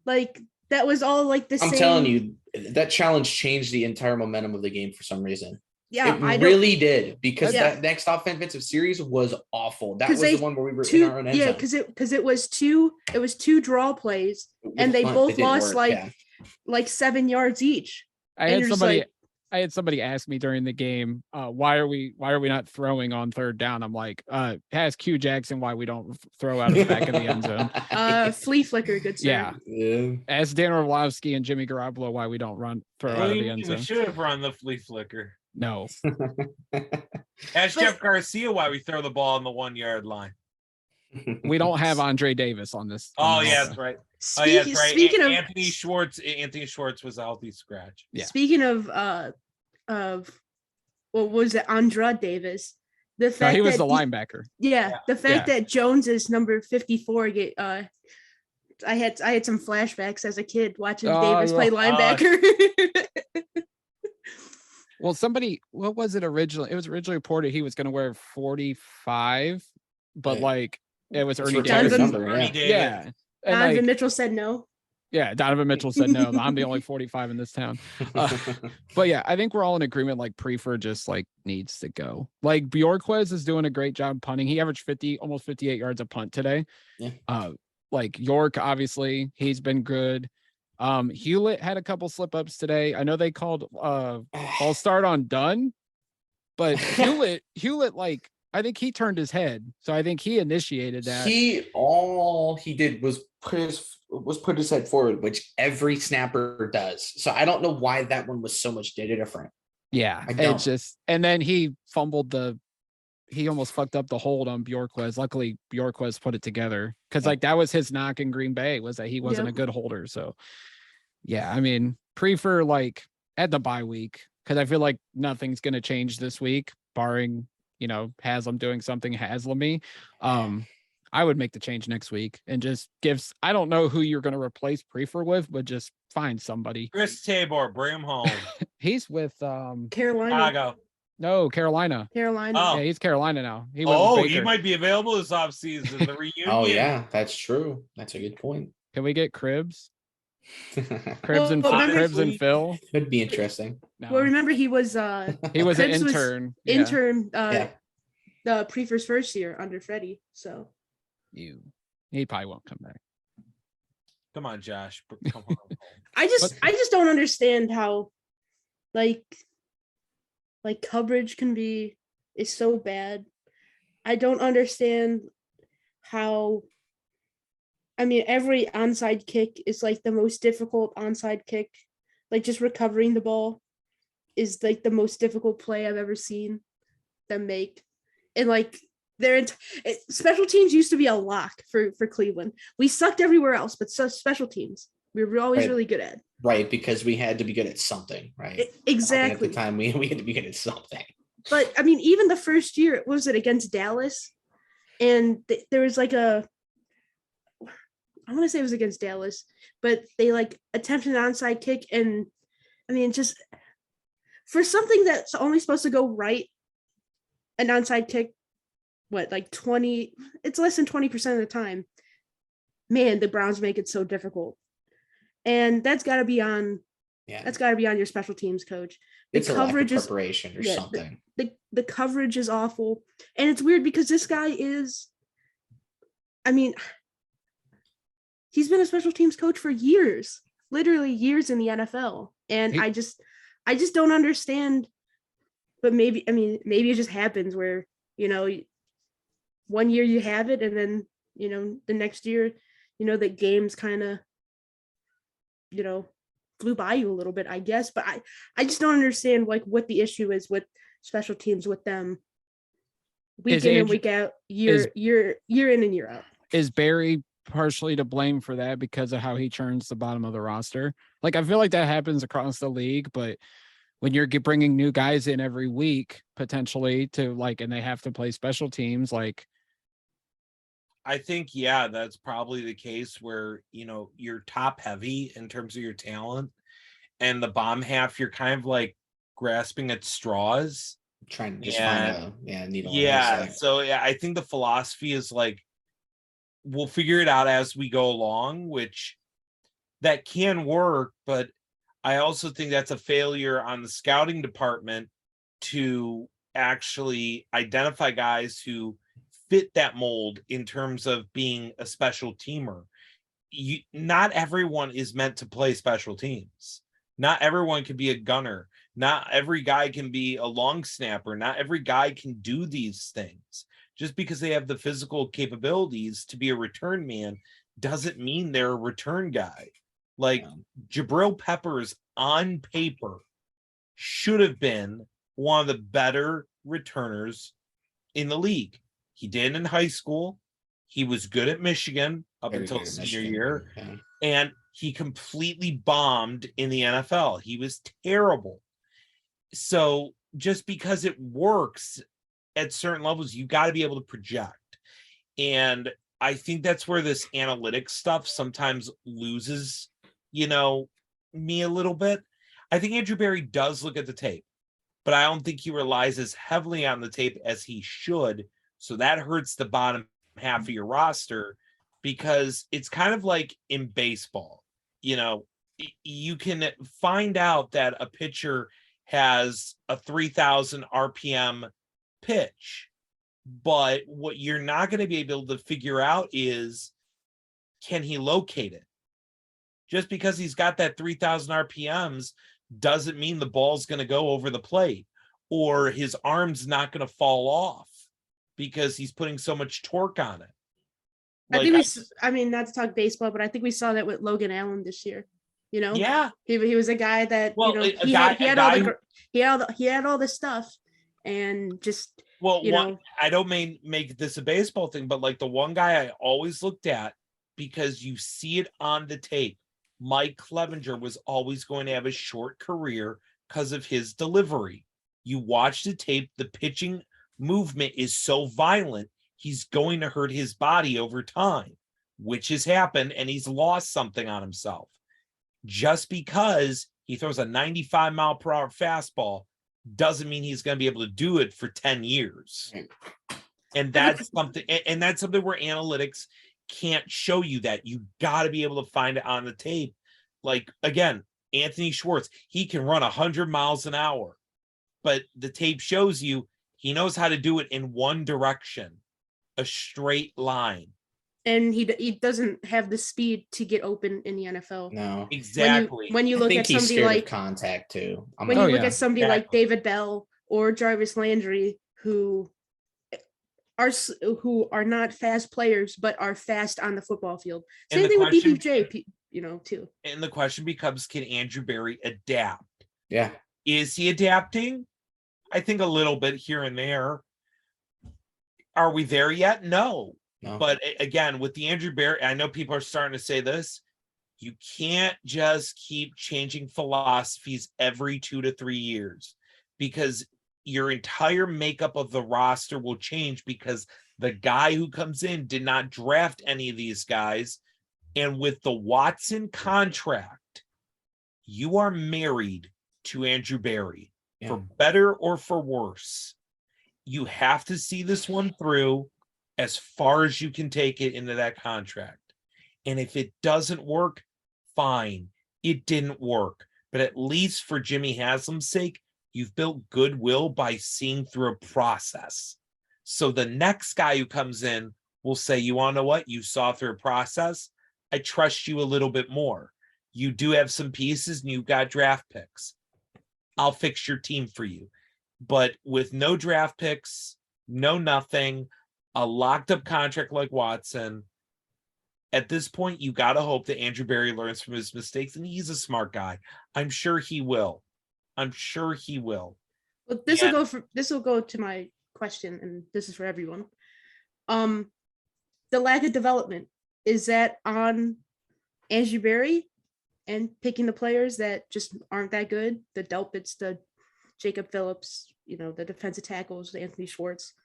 Like that was all like the same. I'm telling you, that challenge changed the entire momentum of the game for some reason. Yeah, it really did, because that next offensive series was awful. That was the one where we were in our own end zone. because it was two draw plays and they both lost like 7 yards each. I had somebody ask me during the game, why are we not throwing on 3rd down? I'm like, ask Q Jackson why we don't throw out of the back of the end zone. Flea flicker, good sir. Yeah. Ask Dan Orlovsky and Jimmy Garoppolo why we don't throw out of the end zone. We should have run the flea flicker. No. Ask Jeff Garcia why we throw the ball on the 1 yard line. We don't have Andre Davis on this. That's right. Speaking of Anthony Schwartz was a healthy scratch. Yeah. Speaking of what was it, Andra Davis? The fact he was the linebacker. Yeah, the fact that Jones is number 54. I had some flashbacks as a kid watching Davis play linebacker. Well, what was it originally? It was originally reported he was going to wear 45, but like it was Ernie Davis. Yeah. Donovan Mitchell said no. Yeah, Donovan Mitchell said no. I'm the only 45 in this town. But yeah, I think we're all in agreement. Like Prefer just like needs to go. Like Bjorquez is doing a great job punting. He averaged almost 58 yards a punt today. Yeah. Like York, obviously, he's been good. Hewlett had a couple slip ups today. I know they called I'll start on Dunn, but Hewlett, like I think he turned his head. So I think he initiated that. All he did was put his head forward, which every snapper does. So I don't know why that one was so much different. Yeah, it's just, and then he fumbled the he almost fucked up the hold on Bjorkquist. Luckily, Bjorkquist put it together because like that was his knock in Green Bay was that he wasn't a good holder. So yeah, I mean, prefer like at the bye week because I feel like nothing's gonna change this week, barring Haslam doing something Haslam-y. I would make the change next week and just I don't know who you're gonna replace Prefer with, but just find somebody. Chris Tabor, bring him home. He's with Carolina. Chicago. No, Carolina. Oh. Yeah, he's Carolina now. He might be available this offseason. The reunion. Oh yeah, that's true. That's a good point. Can we get Cribs? Cribs and Phil could be interesting. No. Well, remember he was an intern. The Prefer's first year under Freddie. So he probably won't come back. Come on, Josh. Come on. I just don't understand how like coverage is so bad. I don't understand how. I mean, every onside kick is like the most difficult onside kick. Like just recovering the ball is like the most difficult play I've ever seen them make. And like special teams used to be a lock for Cleveland. We sucked everywhere else, but special teams we were always really good at. Right, because we had to be good at something, right? Exactly. At the time, we had to be good at something. But I mean, even the first year, was it against Dallas? And there was like I want to say it was against Dallas, but they like attempted an onside kick. And I mean, just for something that's only supposed to go right, an onside kick, it's less than 20% of the time. Man, the Browns make it so difficult. And that's got to be on your special teams coach. It's coverage is preparation or something. The coverage is awful. And it's weird because this guy he's been a special teams coach for years, literally years in the NFL. And I just don't understand, but maybe it just happens where, one year you have it and then, the next year, the games kind of, flew by you a little bit, I guess. But I just don't understand like what the issue is with special teams with them week in and week out, year in and year out. Is Barry partially to blame for that because of how he churns the bottom of the roster? Like, I feel like that happens across the league, but when you're bringing new guys in every week, potentially to like, and they have to play special teams, like. I think, yeah, that's probably the case where, you're top heavy in terms of your talent and the bottom half, you're kind of like grasping at straws. Trying to just find a needle. Yeah. So yeah, I think the philosophy is like, we'll figure it out as we go along, which that can work. But I also think that's a failure on the scouting department to actually identify guys who fit that mold in terms of being a special teamer. Not everyone is meant to play special teams. Not everyone can be a gunner. Not every guy can be a long snapper. Not every guy can do these things. Just because they have the physical capabilities to be a return man doesn't mean they're a return guy. Like Jabril Peppers on paper should have been one of the better returners in the league. He did in high school. He was good at Michigan up until senior year. Yeah. And he completely bombed in the NFL. He was terrible. So just because it works at certain levels, you got to be able to project. And I think that's where this analytics stuff sometimes loses, me a little bit. I think Andrew Berry does look at the tape, but I don't think he relies as heavily on the tape as he should. So that hurts the bottom half of your roster because it's kind of like in baseball. You can find out that a pitcher has a 3,000 RPM pitch, but what you're not going to be able to figure out is, can he locate it? Just because he's got that 3,000 RPMs doesn't mean the ball's going to go over the plate or his arm's not going to fall off because he's putting so much torque on it. Not to talk baseball, but I think we saw that with Logan Allen this year. Yeah, he was a guy that he had all this stuff, and just Well, you know. I don't make this a baseball thing, but like the one guy I always looked at, because you see it on the tape, Mike Clevenger was always going to have a short career because of his delivery. You watch the tape, the pitching movement is so violent, he's going to hurt his body over time, which has happened, and he's lost something on himself. Just because he throws a 95-mile-per-hour fastball doesn't mean he's going to be able to do it for 10 years. And that's something, and that's something where analytics can't show you that. You got to be able to find it on the tape. Like, again, Anthony Schwartz, he can run 100 miles an hour, but the tape shows you he knows how to do it in one direction, a straight line. And he doesn't have the speed to get open in the NFL. No, exactly. When you look at somebody like contact too. When you look at somebody like David Bell or Jarvis Landry, who are not fast players but are fast on the football field. Same thing with BBJ, too. And the question becomes, can Andrew Berry adapt? Yeah. Is he adapting? I think a little bit here and there. Are we there yet? No. But again, with the Andrew Berry, I know people are starting to say this, you can't just keep changing philosophies every 2 to 3 years, because your entire makeup of the roster will change, because the guy who comes in did not draft any of these guys. And with the Watson contract, you are married to Andrew Berry, for better or for worse. You have to see this one through as far as you can take it into that contract. And if it doesn't work, fine. It didn't work. But at least for Jimmy Haslam's sake, you've built goodwill by seeing through a process. So the next guy who comes in will say, you want to know what? You saw through a process. I trust you a little bit more. You do have some pieces and you've got draft picks. I'll fix your team for you. But with no draft picks, no nothing, a locked up contract like Watson, at this point, you got to hope that Andrew Berry learns from his mistakes, and he's a smart guy. I'm sure he will. Well, this will go to my question, and this is for everyone. The lack of development, is that on Andrew Berry and picking the players that just aren't that good? The Delpits, the Jacob Phillips, the defensive tackles, the Anthony Schwartz,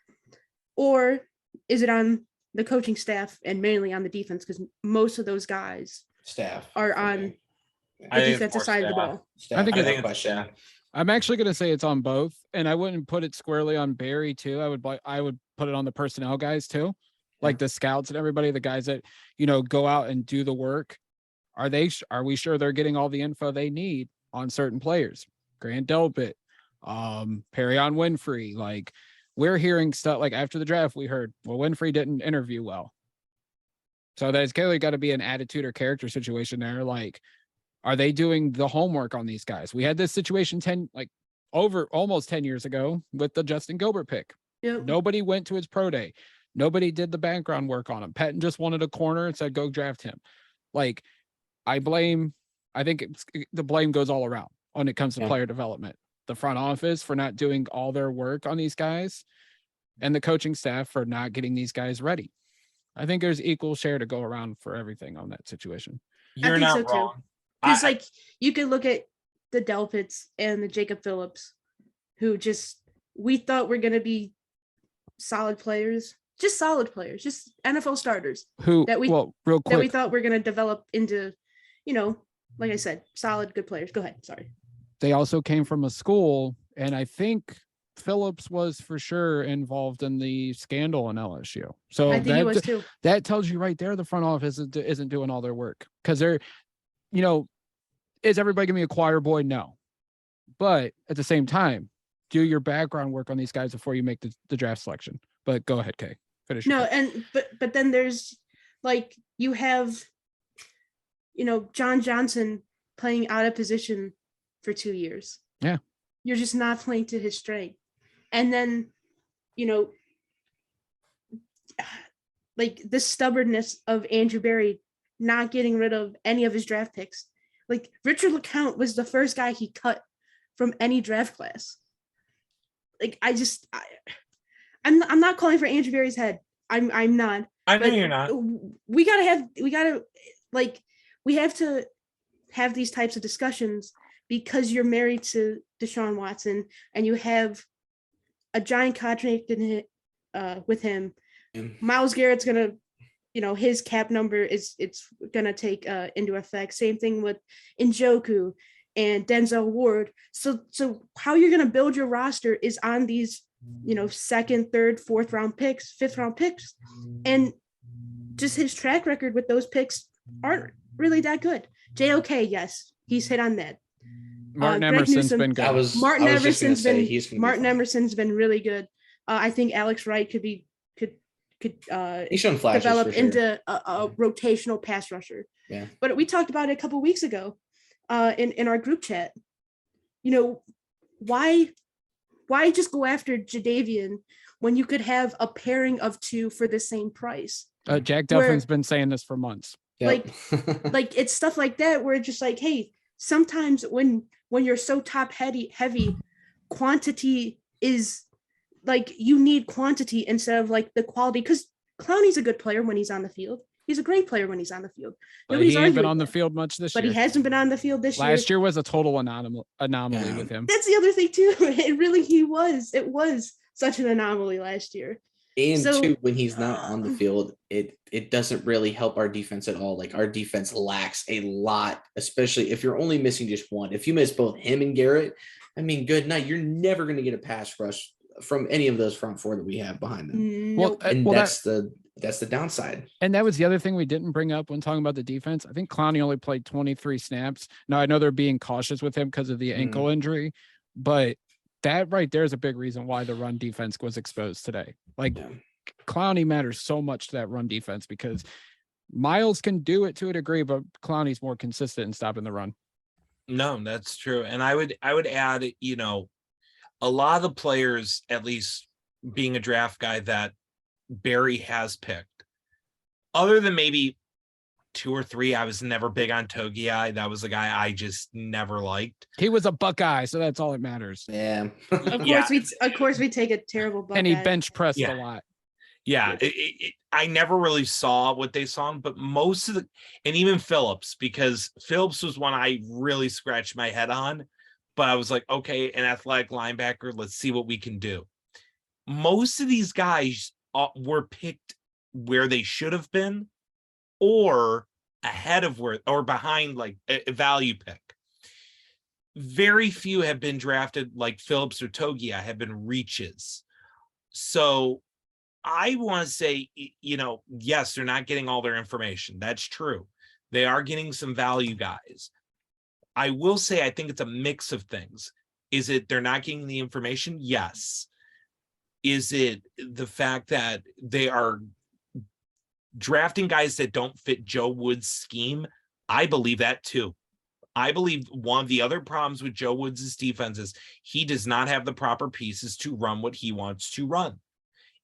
or is it on the coaching staff and mainly on the defense? Because most of those guys are on the defensive side of the ball. I think it's staff. I'm actually going to say it's on both, and I wouldn't put it squarely on Berry too. I would put it on the personnel guys too, like the scouts and everybody, the guys that go out and do the work. Are we sure they're getting all the info they need on certain players? Grant Delpit, Perion Winfrey, like. We're hearing stuff like after the draft, we heard, well, Winfrey didn't interview well. So there's clearly got to be an attitude or character situation there. Like, are they doing the homework on these guys? We had this situation almost 10 years ago with the Justin Gilbert pick. Yep. Nobody went to his pro day. Nobody did the background work on him. Pettin just wanted a corner and said, go draft him. Like, I think the blame goes all around when it comes to player development. The front office for not doing all their work on these guys, and the coaching staff for not getting these guys ready. I think there's equal share to go around for everything on that situation. You're not wrong. Because you can look at the Delpits and the Jacob Phillips, who we thought were going to be solid players, just NFL starters. Real quick, that we thought were going to develop into, like I said, solid, good players. Go ahead. Sorry. They also came from a school, and I think Phillips was for sure involved in the scandal in LSU. So I think he was too. That tells you right there the front office isn't doing all their work, because they're, is everybody going to be a choir boy? No. But at the same time, do your background work on these guys before you make the draft selection. But go ahead, Kay. Finish. No, but then there's you have, John Johnson playing out of position for 2 years. Yeah. You're just not playing to his strength. And then, the stubbornness of Andrew Berry not getting rid of any of his draft picks. Richard LeCount was the first guy he cut from any draft class. like I'm not calling for Andrew Berry's head. I'm not. I know you're not. We have to have these types of discussions because you're married to Deshaun Watson and you have a giant contract with him. Myles Garrett's gonna, his cap number it's gonna take into effect. Same thing with Njoku and Denzel Ward. So how you're gonna build your roster is on these, second, third, fourth round picks, fifth round picks, and just his track record with those picks aren't really that good. JOK, yes, he's hit on that. Martin Emerson's been good. Martin Emerson's been really good. I think Alex Wright could he's shown flashes develop for sure. into a rotational pass rusher. Yeah. But we talked about it a couple of weeks ago in our group chat. Why just go after Jadeveon when you could have a pairing of two for the same price? Jack Duffin's been saying this for months. Yep. Like it's stuff like that where it's just like, hey, sometimes when you're so top heavy, quantity is like, you need quantity instead of like the quality, because Clowney's a good player when he's on the field. He's a great player when he's on the field. But he ain't been on the field much this year. But he hasn't been on the field this year. Last year was a total anomaly with him. That's the other thing too. It was such an anomaly last year. And too, when he's not on the field, it doesn't really help our defense at all. Like, our defense lacks a lot, especially if you're only missing just one. If you miss both him and Garrett, I mean, good night. You're never going to get a pass rush from any of those front four that we have behind them. That's the downside. And that was the other thing we didn't bring up when talking about the defense. I think Clowney only played 23 snaps. Now, I know they're being cautious with him because of the ankle injury, but that right there is a big reason why the run defense was exposed today. Like, Clowney matters so much to that run defense because Miles can do it to a degree, but Clowney's more consistent in stopping the run. No, that's true. And I would add, a lot of the players, at least being a draft guy, that Barry has picked, other than maybe 2 or 3, I was never big on Togiai. That was a guy I just never liked. He was a Buckeye, so that's all that matters. Yeah. Of course we take a terrible Buckeye. And he bench pressed a lot. Yeah, I never really saw what they saw, but most of and even Phillips, because Phillips was one I really scratched my head on, but I was like, okay, an athletic linebacker, let's see what we can do. Most of these guys were picked where they should have been, or ahead of where, or behind, like a value pick. Very few have been drafted like Phillips or Togia, have been reaches. So I want to say, yes, they're not getting all their information. That's true. They are getting some value guys. I will say, I think it's a mix of things. Is it they're not getting the information? Yes. Is it the fact that they are drafting guys that don't fit Joe Woods' scheme? I believe that too. I believe one of the other problems with Joe Woods' defense is he does not have the proper pieces to run what he wants to run.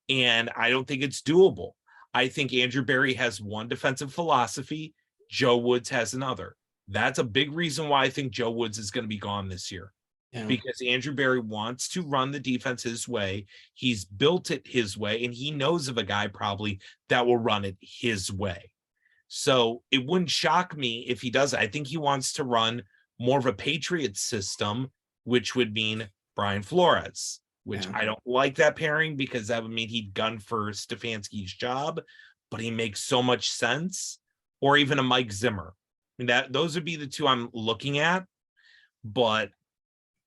And I don't think it's doable. I think Andrew Berry has one defensive philosophy. Joe Woods has another. That's a big reason why I think Joe Woods is going to be gone this year. Yeah. Because Andrew Berry wants to run the defense his way. He's built it his way, and he knows of a guy probably that will run it his way. So it wouldn't shock me if he does it. I think he wants to run more of a Patriots system, which would mean Brian Flores, which I don't like that pairing because that would mean he'd gun for Stefanski's job, but he makes so much sense. Or even a Mike Zimmer. I mean, those would be the two I'm looking at, but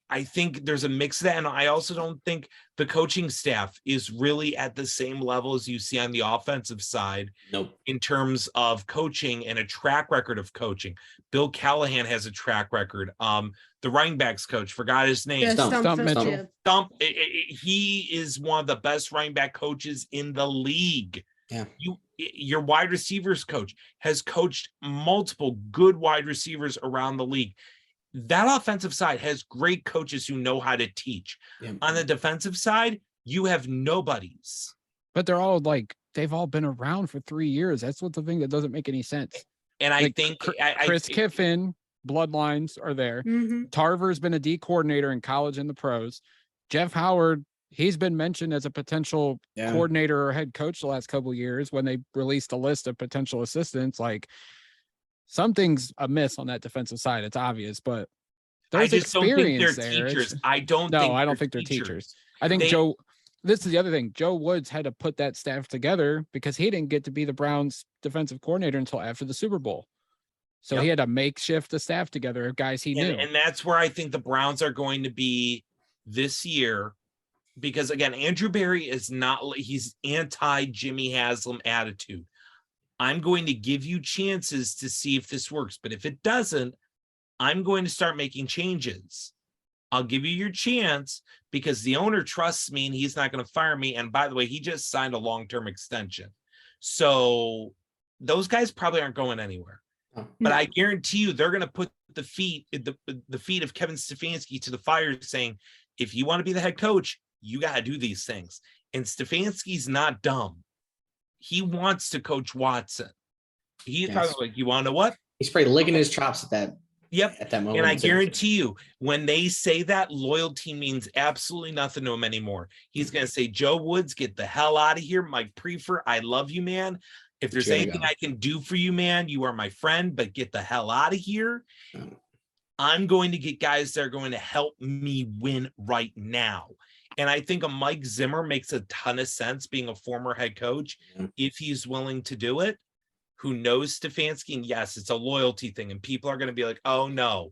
I think there's a mix of that. And I also don't think the coaching staff is really at the same level as you see on the offensive side. Nope. In terms of coaching and a track record of coaching. Bill Callahan has a track record. The running backs coach, forgot his name. Yeah, Stump Mitchell. He is one of the best running back coaches in the league. Yeah. Your wide receivers coach has coached multiple good wide receivers around the league. That offensive side has great coaches who know how to teach. Yeah. On the defensive side, you have nobodies. But they're all they've all been around for 3 years. That's what's the thing that doesn't make any sense. And I think Chris Kiffin, bloodlines are there. Mm-hmm. Tarver's been a D coordinator in college and the pros. Jeff Howard he's been mentioned as a potential coordinator or head coach the last couple of years when they released a list of potential assistants. Like, something's amiss on that defensive side. It's obvious, but there's experience there. Teachers. I don't think they're teachers. I think this is the other thing. Joe Woods had to put that staff together because he didn't get to be the Browns defensive coordinator until after the Super Bowl. So he had to makeshift the staff together of guys he knew. And that's where I think the Browns are going to be this year. Because again, Andrew Berry he's anti Jimmy Haslam attitude. I'm going to give you chances to see if this works. But if it doesn't, I'm going to start making changes. I'll give you your chance because the owner trusts me and he's not going to fire me. And by the way, he just signed a long-term extension. So those guys probably aren't going anywhere. But I guarantee you they're going to put the feet of Kevin Stefanski to the fire saying, if you want to be the head coach, you got to do these things. And Stefanski's not dumb. He wants to coach Watson. He's probably like, you want to know what? He's probably licking his chops at that. Yep. At that moment. And I guarantee you, when they say that, loyalty means absolutely nothing to him anymore. He's going to say, Joe Woods, get the hell out of here. Mike Prefer, I love you, man. If there's anything I can do for you, man, you are my friend, but get the hell out of here. I'm going to get guys that are going to help me win right now. And I think a Mike Zimmer makes a ton of sense being a former head coach if he's willing to do it. Who knows Stefanski? And yes, it's a loyalty thing. And people are going to be like, oh, no.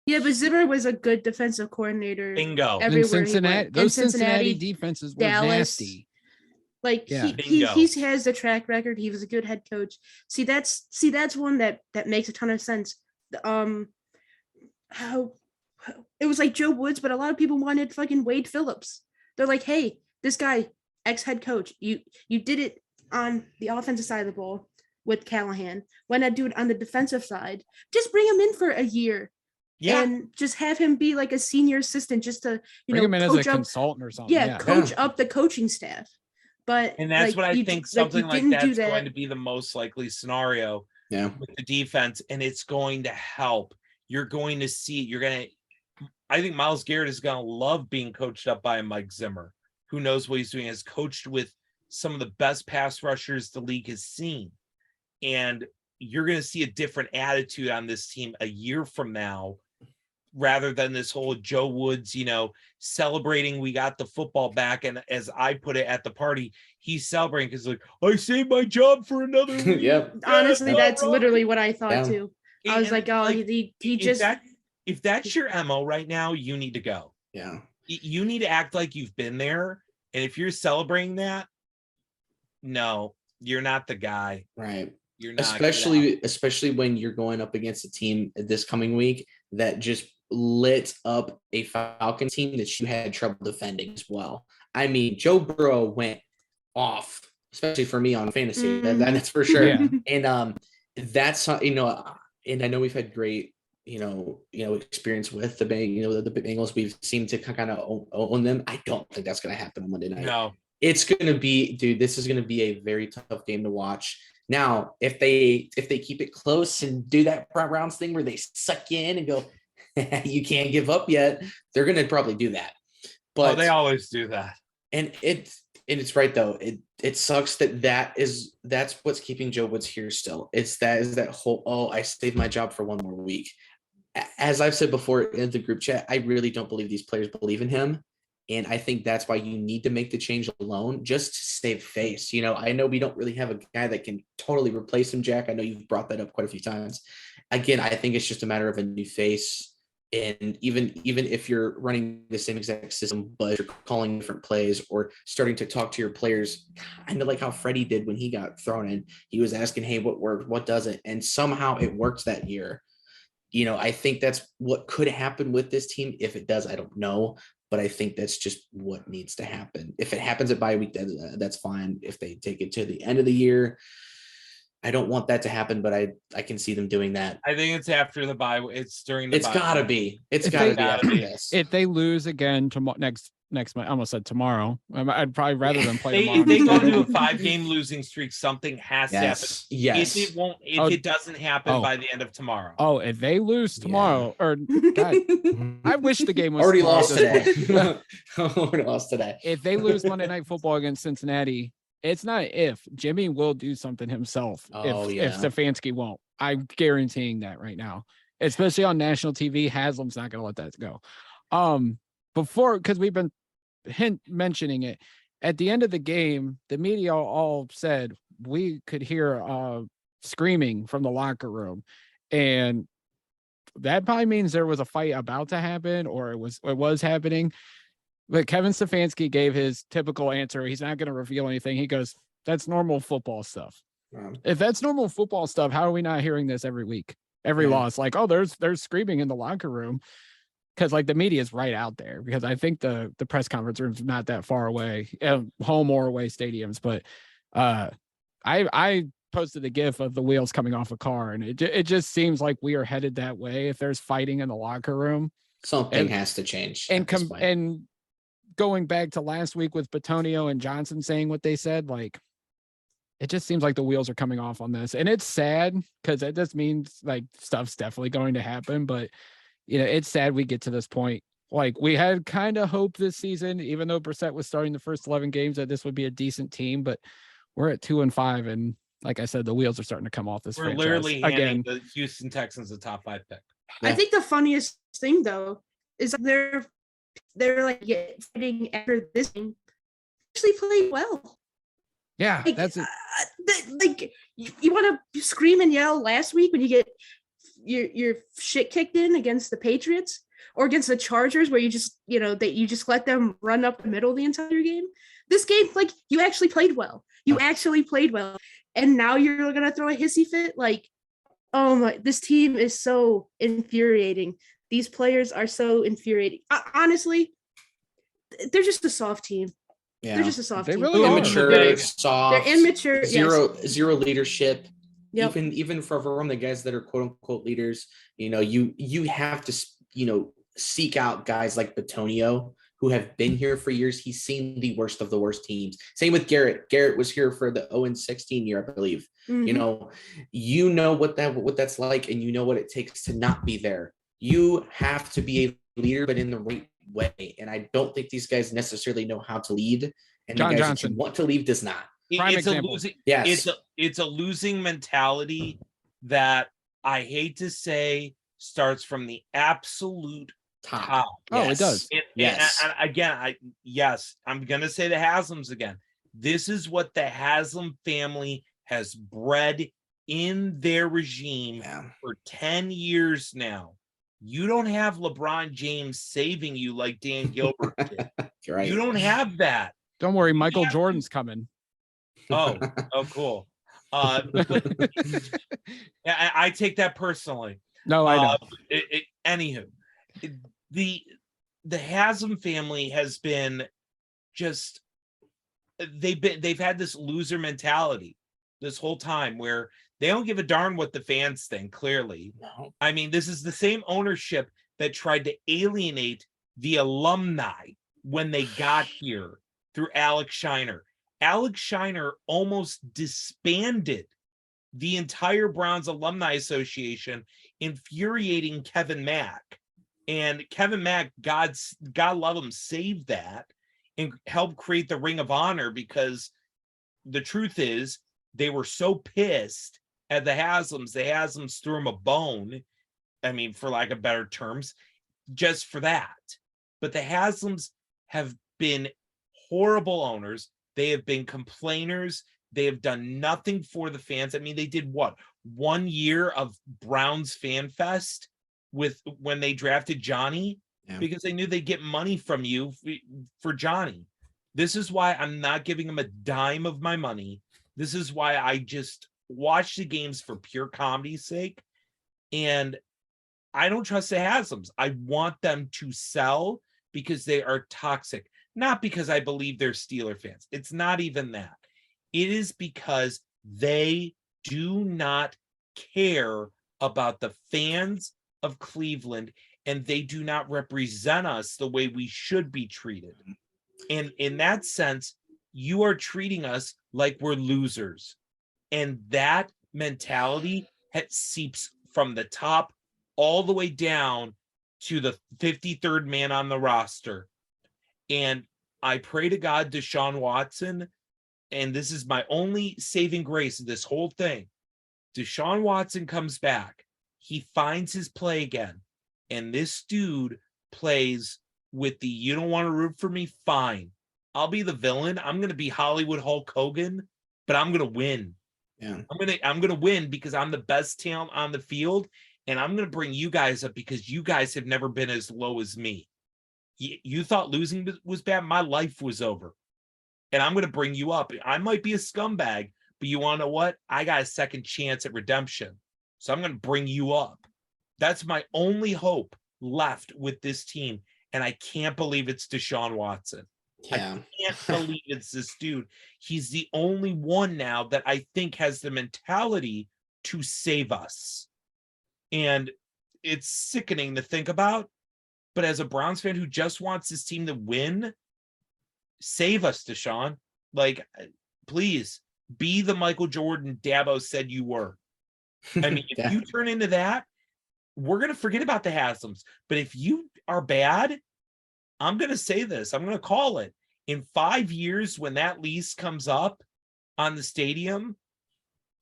Yeah, but Zimmer was a good defensive coordinator. Bingo. Everywhere those Cincinnati defenses were Dallas, nasty. Like he has the track record. He was a good head coach. See, that's one that makes a ton of sense. How it was like Joe Woods, but a lot of people wanted fucking Wade Phillips. They're like, hey, this guy, ex-head coach, you did it on the offensive side of the ball with Callahan. Why not do it on the defensive side? Just bring him in for a year. Yeah. And just have him be like a senior assistant just to, bring him in as a consultant or something. Yeah, coach up the coaching staff. And that's what I think something like that's going to be the most likely scenario with the defense, and it's going to help. You're going to see it. I think Myles Garrett is going to love being coached up by Mike Zimmer, who knows what he's doing, has coached with some of the best pass rushers the league has seen. And you're going to see a different attitude on this team a year from now, rather than this whole Joe Woods, celebrating we got the football back. And as I put it at the party, he's celebrating because like, I saved my job for another week. Yep. Honestly, that's literally what I thought too. I was like, oh, he just... If that's your MO right now, you need to go. Yeah. You need to act like you've been there. And if you're celebrating that, no, you're not the guy. Right. You're not. Especially when you're going up against a team this coming week that just lit up a Falcon team that you had trouble defending as well. I mean, Joe Burrow went off, especially for me on fantasy. That's for sure. Yeah. And that's, and I know we've had great, experience with the Bengals. We've seemed to kind of own them. I don't think that's going to happen on Monday night. No, it's going to be, dude, this is going to be a very tough game to watch. Now, if they keep it close and do that Browns thing where they suck in and go, you can't give up yet, they're going to probably do that. But they always do that. And it's right though. It sucks that's what's keeping Joe Woods here still. Is that whole, I saved my job for one more week. As I've said before in the group chat, I really don't believe these players believe in him. And I think that's why you need to make the change alone, just to save face. I know we don't really have a guy that can totally replace him, Jack. I know you've brought that up quite a few times. Again, I think it's just a matter of a new face. And even if you're running the same exact system, but you're calling different plays or starting to talk to your players, kind of like how Freddie did when he got thrown in. He was asking, hey, what worked? What doesn't? And somehow it worked that year. I think that's what could happen with this team. If it does, I don't know. But I think that's just what needs to happen. If it happens at bye week, that's fine. If they take it to the end of the year, I don't want that to happen, but I can see them doing that. I think it's after the bye. It's during the It's bye. gotta be. It's If gotta they- be after this. If they lose again next month, I almost said tomorrow. I'd probably rather than play tomorrow. If they go instead. to a 5-game losing streak, something has to happen. Yes. If it doesn't happen by the end of tomorrow. Oh, if they lose tomorrow, or God, I wish the game was Already tomorrow lost at this today. point. Already lost today. If they lose Monday Night Football against Cincinnati, it's not if Jimmy will do something himself. If Stefanski won't, I'm guaranteeing that right now, especially on national TV. Haslam's not going to let that go. Before, because we've been mentioning it at the end of the game, the media all said we could hear screaming from the locker room, and that probably means there was a fight about to happen, or it was happening. But Kevin Stefanski gave his typical answer. He's not going to reveal anything. He goes, "That's normal football stuff." If that's normal football stuff, how are we not hearing this every week, every loss? Like, oh, there's screaming in the locker room, because like the media is right out there. Because I think the press conference room's not that far away, home or away stadiums. But I posted a GIF of the wheels coming off a car, and it just seems like we are headed that way. If there's fighting in the locker room, something has to change. And going back to last week with Batonio and Johnson saying what they said, like, it just seems like the wheels are coming off on this. And it's sad because it just means like stuff's definitely going to happen. But, it's sad we get to this point. Like, we had kind of hope this season, even though Brissett was starting the first 11 games, that this would be a decent team. But we're at 2-5. And like I said, the wheels are starting to come off this franchise. We're literally handing again. the Houston Texans a top 5 pick. I think the funniest thing, though, is they're like fighting after this game. Actually played well. Yeah, like, that's it. Like you want to scream and yell last week when you get your shit kicked in against the Patriots or against the Chargers, where you just you just let them run up the middle the entire game. This game, like, you actually played well. And now you're gonna throw a hissy fit. Like, oh my, this team is so infuriating. These players are so infuriating. Honestly, they're just a soft team. Yeah. They're just a soft team. Really immature, soft. They're immature. Zero leadership. Yep. Even from the guys that are quote unquote leaders, you have to seek out guys like Batonio, who have been here for years. He's seen the worst of the worst teams. Same with Garrett. Garrett was here for the 0-16 year, I believe. Mm-hmm. What that's like, and you know what it takes to not be there. You have to be a leader, but in the right way. And I don't think these guys necessarily know how to lead. And John the guys Johnson that you want to lead does not. It's a losing mentality that I hate to say starts from the absolute top. Oh, yes. It does. And again, I'm gonna say the Haslams again. This is what the Haslam family has bred in their regime for 10 years now. You don't have LeBron James saving you like Dan Gilbert did. Right. You don't have that. Don't worry, Michael Jordan's coming. Oh, cool. I take that personally. No, I don't. Anywho, the Haslam family has been just they've had this loser mentality this whole time where they don't give a darn what the fans think. Clearly, no. I mean, this is the same ownership that tried to alienate the alumni when they got here through Alex Shiner. Alex Shiner almost disbanded the entire Browns Alumni Association, infuriating Kevin Mack. And Kevin Mack, God love him, saved that and helped create the Ring of Honor, because the truth is they were so pissed at the Haslams threw him a bone. I mean, for lack of better terms, just for that. But the Haslams have been horrible owners. They have been complainers. They have done nothing for the fans. I mean, they did what? 1 year of Browns Fan Fest when they drafted Johnny, because they knew they'd get money from you for Johnny. This is why I'm not giving him a dime of my money. This is why I just watch the games for pure comedy's sake. And I don't trust the Haslams. I want them to sell because they are toxic. Not because I believe they're Steeler fans. It's not even that. It is because they do not care about the fans of Cleveland, and they do not represent us the way we should be treated. And in that sense, you are treating us like we're losers. And that mentality seeps from the top all the way down to the 53rd man on the roster. And I pray to God, Deshaun Watson, and this is my only saving grace of this whole thing. Deshaun Watson comes back. He finds his play again. And this dude plays with the, you don't want to root for me? Fine. I'll be the villain. I'm going to be Hollywood Hulk Hogan, but I'm going to win. Yeah. I'm going to win because I'm the best talent on the field. And I'm going to bring you guys up because you guys have never been as low as me. You thought losing was bad. My life was over. And I'm going to bring you up. I might be a scumbag, but you want to know what? I got a second chance at redemption. So I'm going to bring you up. That's my only hope left with this team. And I can't believe it's Deshaun Watson. Yeah. I can't believe it's this dude. He's the only one now that I think has the mentality to save us. And it's sickening to think about. But as a Browns fan who just wants this team to win, save us, Deshaun. Like, please be the Michael Jordan Dabo said you were. I mean, if you turn into that, we're going to forget about the Haslems. But if you are bad, I'm going to say this. I'm going to call it. In 5 years, when that lease comes up on the stadium,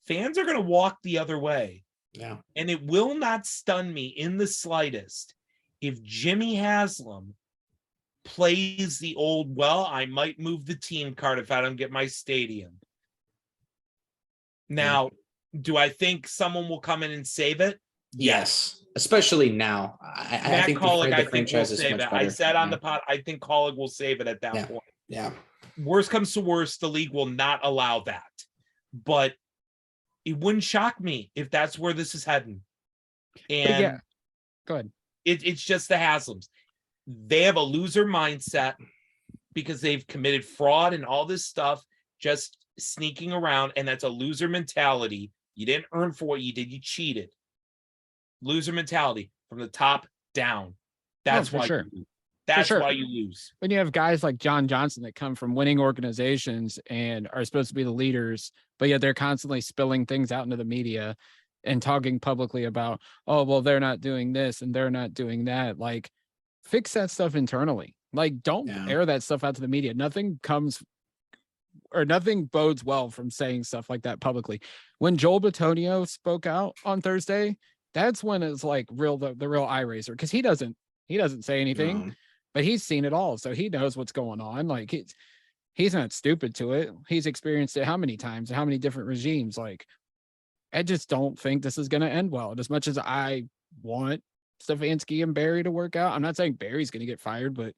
fans are going to walk the other way. Yeah. And it will not stun me in the slightest if Jimmy Haslam plays the old, well, I might move the team card if I don't get my stadium. Now, do I think someone will come in and save it? Yes. Especially now. I think the franchise is much better. I said on the pod, I think Colleague will save it at that point. Yeah. Worst comes to worst, the league will not allow that. But it wouldn't shock me if that's where this is heading. And yeah, go ahead. It's just the Haslems. They have a loser mindset because they've committed fraud and all this stuff, just sneaking around. And that's a loser mentality. You didn't earn for what you did. You cheated. Loser mentality from the top down. That's why sure. That's why you lose. When you have guys like John Johnson that come from winning organizations and are supposed to be the leaders, but yet they're constantly spilling things out into the media and talking publicly about, oh, well, they're not doing this and they're not doing that. Like, fix that stuff internally. Like, don't air that stuff out to the media. Nothing bodes well from saying stuff like that publicly. When Joel Bitonio spoke out on Thursday, that's when it's like the real eye raiser, because he doesn't say anything, but he's seen it all, so he knows what's going on. Like, he's not stupid to it. He's experienced it how many times, how many different regimes. Like, I just don't think this is going to end well. And as much as I want Stefanski and Barry to work out, I'm not saying Barry's going to get fired, but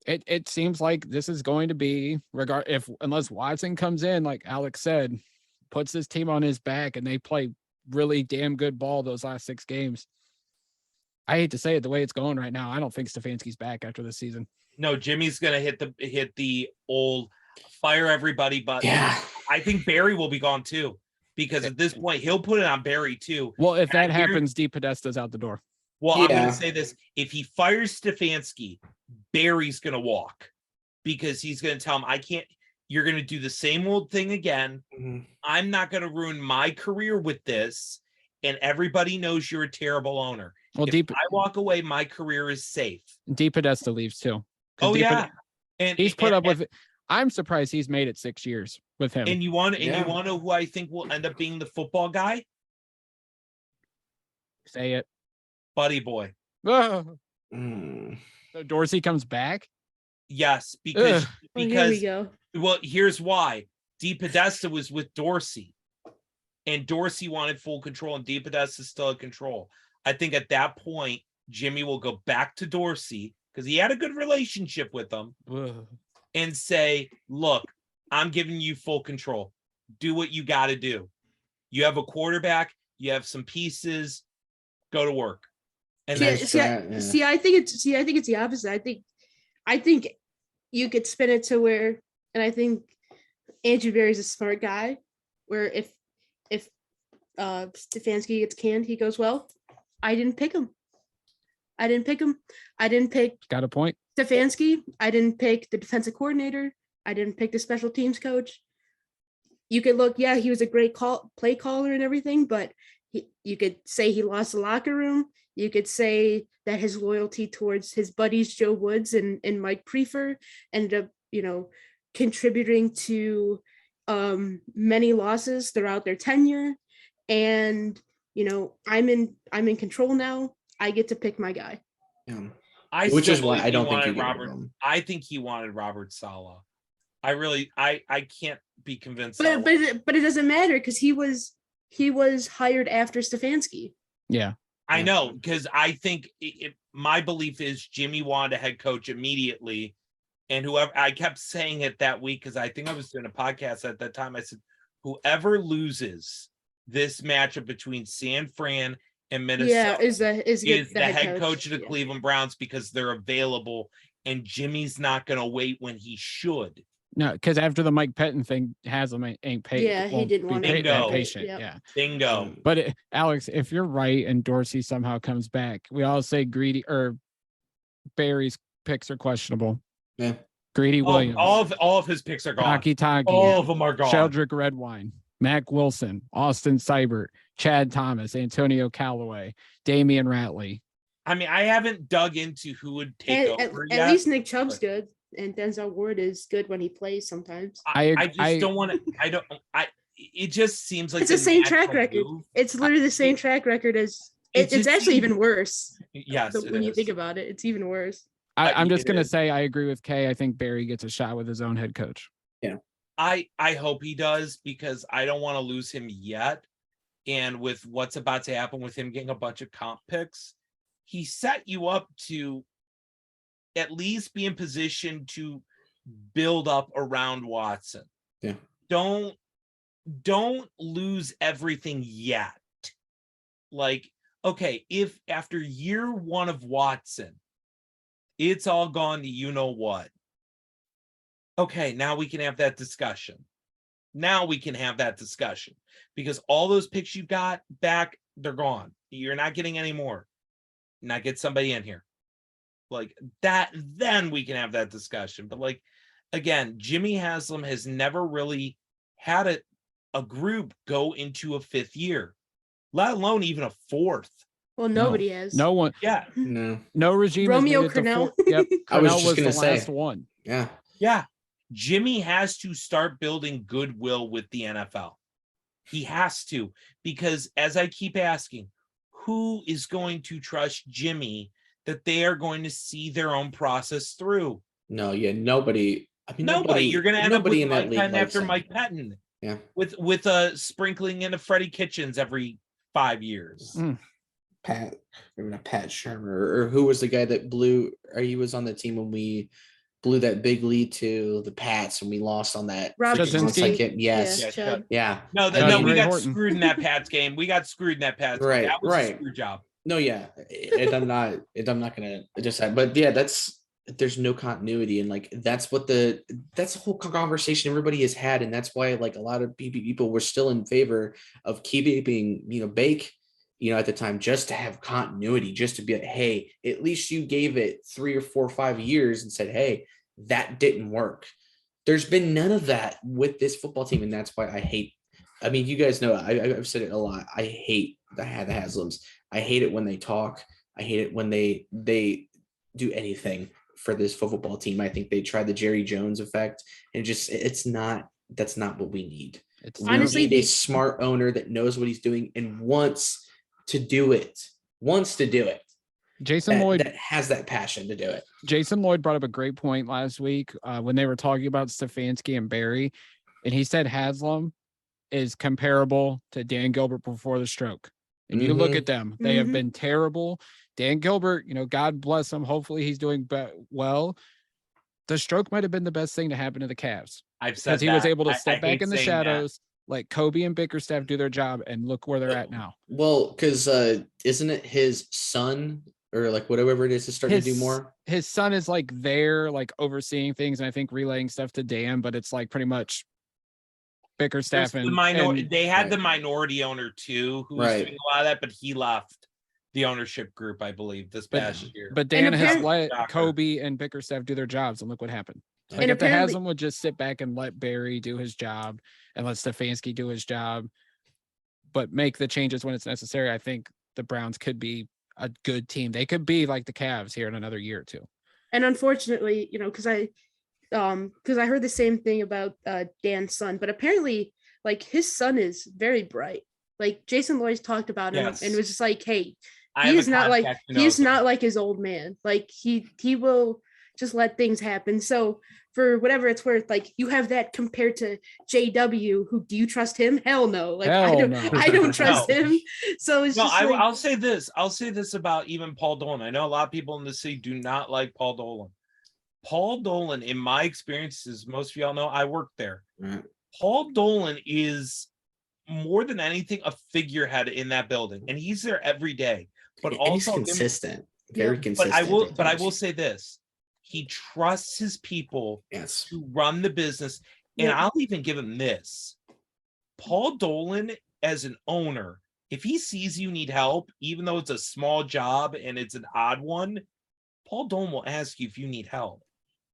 it seems like this is going to be unless Watson comes in, like Alex said, puts this team on his back and they play really damn good ball those last 6 games. I hate to say it, the way it's going right now, I don't think Stefanski's back after this season. No, Jimmy's gonna hit the old fire everybody button. Yeah. I think Barry will be gone too, because at this point he'll put it on Barry too. Well, if that happens, D Podesta's out the door. Well, I'm gonna say this: if he fires Stefanski, Barry's gonna walk, because he's gonna tell him, I can't. You're gonna do the same old thing again. Mm-hmm. I'm not gonna ruin my career with this, and everybody knows you're a terrible owner. Well, if I walk away, my career is safe. D Podesta leaves too. Oh, yeah. And he's put up with it. I'm surprised he's made it 6 years with him. And you want to know who I think will end up being the football guy? Say it. Buddy Boy. So Dorsey comes back? Yes, because here we go. Well, here's why. D Podesta was with Dorsey, and Dorsey wanted full control, and D Podesta still had control. I think at that point, Jimmy will go back to Dorsey, because he had a good relationship with him, and say, look, I'm giving you full control. Do what you got to do. You have a quarterback. You have some pieces. Go to work. And I think it's the opposite. I think you could spin it to where, and I think Andrew Berry's a smart guy, where if Stefanski gets canned, he goes, well, I didn't pick him. I didn't pick Got a point. Stefanski. I didn't pick the defensive coordinator. I didn't pick the special teams coach. You could look, yeah, he was a great play caller and everything, but you could say he lost the locker room. You could say that his loyalty towards his buddies, Joe Woods and Mike Prefer, ended up, contributing to many losses throughout their tenure. And, I'm in control now. I get to pick my guy. Yeah. Which is why I don't think you Robert. I think he wanted Robert Saleh. I really, I can't be convinced. But it doesn't matter because he was hired after Stefanski. Yeah, I know, because I think my belief is Jimmy wanted a head coach immediately, and whoever, I kept saying it that week because I think I was doing a podcast at that time. I said, whoever loses this matchup between San Fran and Minnesota is the head coach of the Cleveland Browns because they're available, and Jimmy's not going to wait when he should. no, because after the Mike Pettin thing, Haslam ain't paid. Yeah, he didn't want to be patient. Yep. Yeah, bingo. But Alex, if you're right and Dorsey somehow comes back, we all say Greedy or Barry's picks are questionable. Yeah, Greedy Williams, All of his picks are gone. Taki, All of them are gone. Sheldrick Redwine, Mac Wilson, Austin Seibert, Chad Thomas, Antonio Callaway, Damian Ratley. I mean, I haven't dug into who would take over yet. At least Nick Chubb's good, and Denzel Ward is good when he plays sometimes. I just don't want to. It just seems like it's the same track record. It's literally the same track record as. It's actually even worse. Yes, when you think about it, it's even worse. I'm just gonna say I agree with Kay. I think Barry gets a shot with his own head coach. Yeah, I hope he does because I don't want to lose him yet. And with what's about to happen with him getting a bunch of comp picks, he set you up to at least be in position to build up around Watson. Yeah. Don't lose everything yet. Like, okay, if after year one of Watson, it's all gone to you know what. Okay, now we can have that discussion. Because all those picks you got back, they're gone. You're not getting any more. Not get somebody in here. Like that, then we can have that discussion. But like, again, Jimmy Haslam has never really had a group go into a fifth year, let alone even a fourth. Well, nobody has. No one. Yeah. No regime. Romeo Cornell. Yep. I was Cornell just gonna the say. last one. Yeah. Yeah. Jimmy has to start building goodwill with the NFL. He has to, because as I keep asking, who is going to trust Jimmy that they are going to see their own process through? No, yeah, nobody. I mean, nobody. You're going to end up with in that Mike league Pettin after him. Mike Pettin. Yeah. With a sprinkling in of Freddie Kitchens every 5 years. Pat Shermer, or who was the guy that blew? Or he was on the team when we blew that big lead to the Pats and we lost on that. Jasinski? Yes. Yeah. No, we got screwed in that Pats game. We got screwed in that Pats game. That was a screw job. No, yeah. I'm not gonna decide. But yeah, there's no continuity, and like that's the whole conversation everybody has had, and that's why like a lot of people were still in favor of keeping Bake, at the time, just to have continuity, just to be like, hey, at least you gave it 3 or 4 or 5 years and said, hey, that didn't work. There's been none of that with this football team, and that's why I hate. I mean, you guys know I've said it a lot. I hate the Haslams. I hate it when they talk. I hate it when they do anything for this football team. I think they tried the Jerry Jones effect, and that's not what we need. We honestly need a smart owner that knows what he's doing and wants to do it. Jason Lloyd that has that passion to do it. Jason Lloyd brought up a great point last week when they were talking about Stefanski and Barry, and he said Haslam is comparable to Dan Gilbert before the stroke. And you look at them; they have been terrible. Dan Gilbert, God bless him. Hopefully, he's doing well. The stroke might have been the best thing to happen to the Cavs. I've said because he was able to step back in the shadows, let Kobe and Bickerstaff do their job, and look where they're at now. Well, because isn't it his son or like whatever it is starting to do more? His son is like there, like overseeing things, and I think relaying stuff to Dan, but it's like pretty much Bickerstaff they had Right. the minority owner too, who was Right. doing a lot of that, but he left the ownership group, I believe, this past year. But Dan has apparently- let Shocker. Kobe and Bickerstaff do their jobs, and look what happened. Like And if the apparently- Haslam would just sit back and let Barry do his job and let Stefanski do his job, but make the changes when it's necessary, I think the Browns could be a good team. They could be like the Cavs here in another year or two. And unfortunately, because I heard the same thing about Dan's son, but apparently, like, his son is very bright. Like, Jason Lloyd's talked about him, Yes. and was just like, hey, I he have is a not like contact who he's knows him. not like his old man. Like, he will just let things happen. So for whatever it's worth, like, you have that compared to JW, who, do you trust him? Hell no. Like, I Hell don't no. I don't trust No. him. So it's No, just like, I'll say this. I'll say this about even Paul Dolan. I know a lot of people in the city do not like Paul Dolan. Paul Dolan, in my experiences, most of y'all know, I worked there. Right. Paul Dolan is more than anything a figurehead in that building, and he's there every day. But And he's also consistent, very Yeah. consistent. But I will say this: he trusts his people yes. to run the business, and Yeah. I'll even give him this: Paul Dolan, as an owner, if he sees you need help, even though it's a small job and it's an odd one, Paul Dolan will ask you if you need help.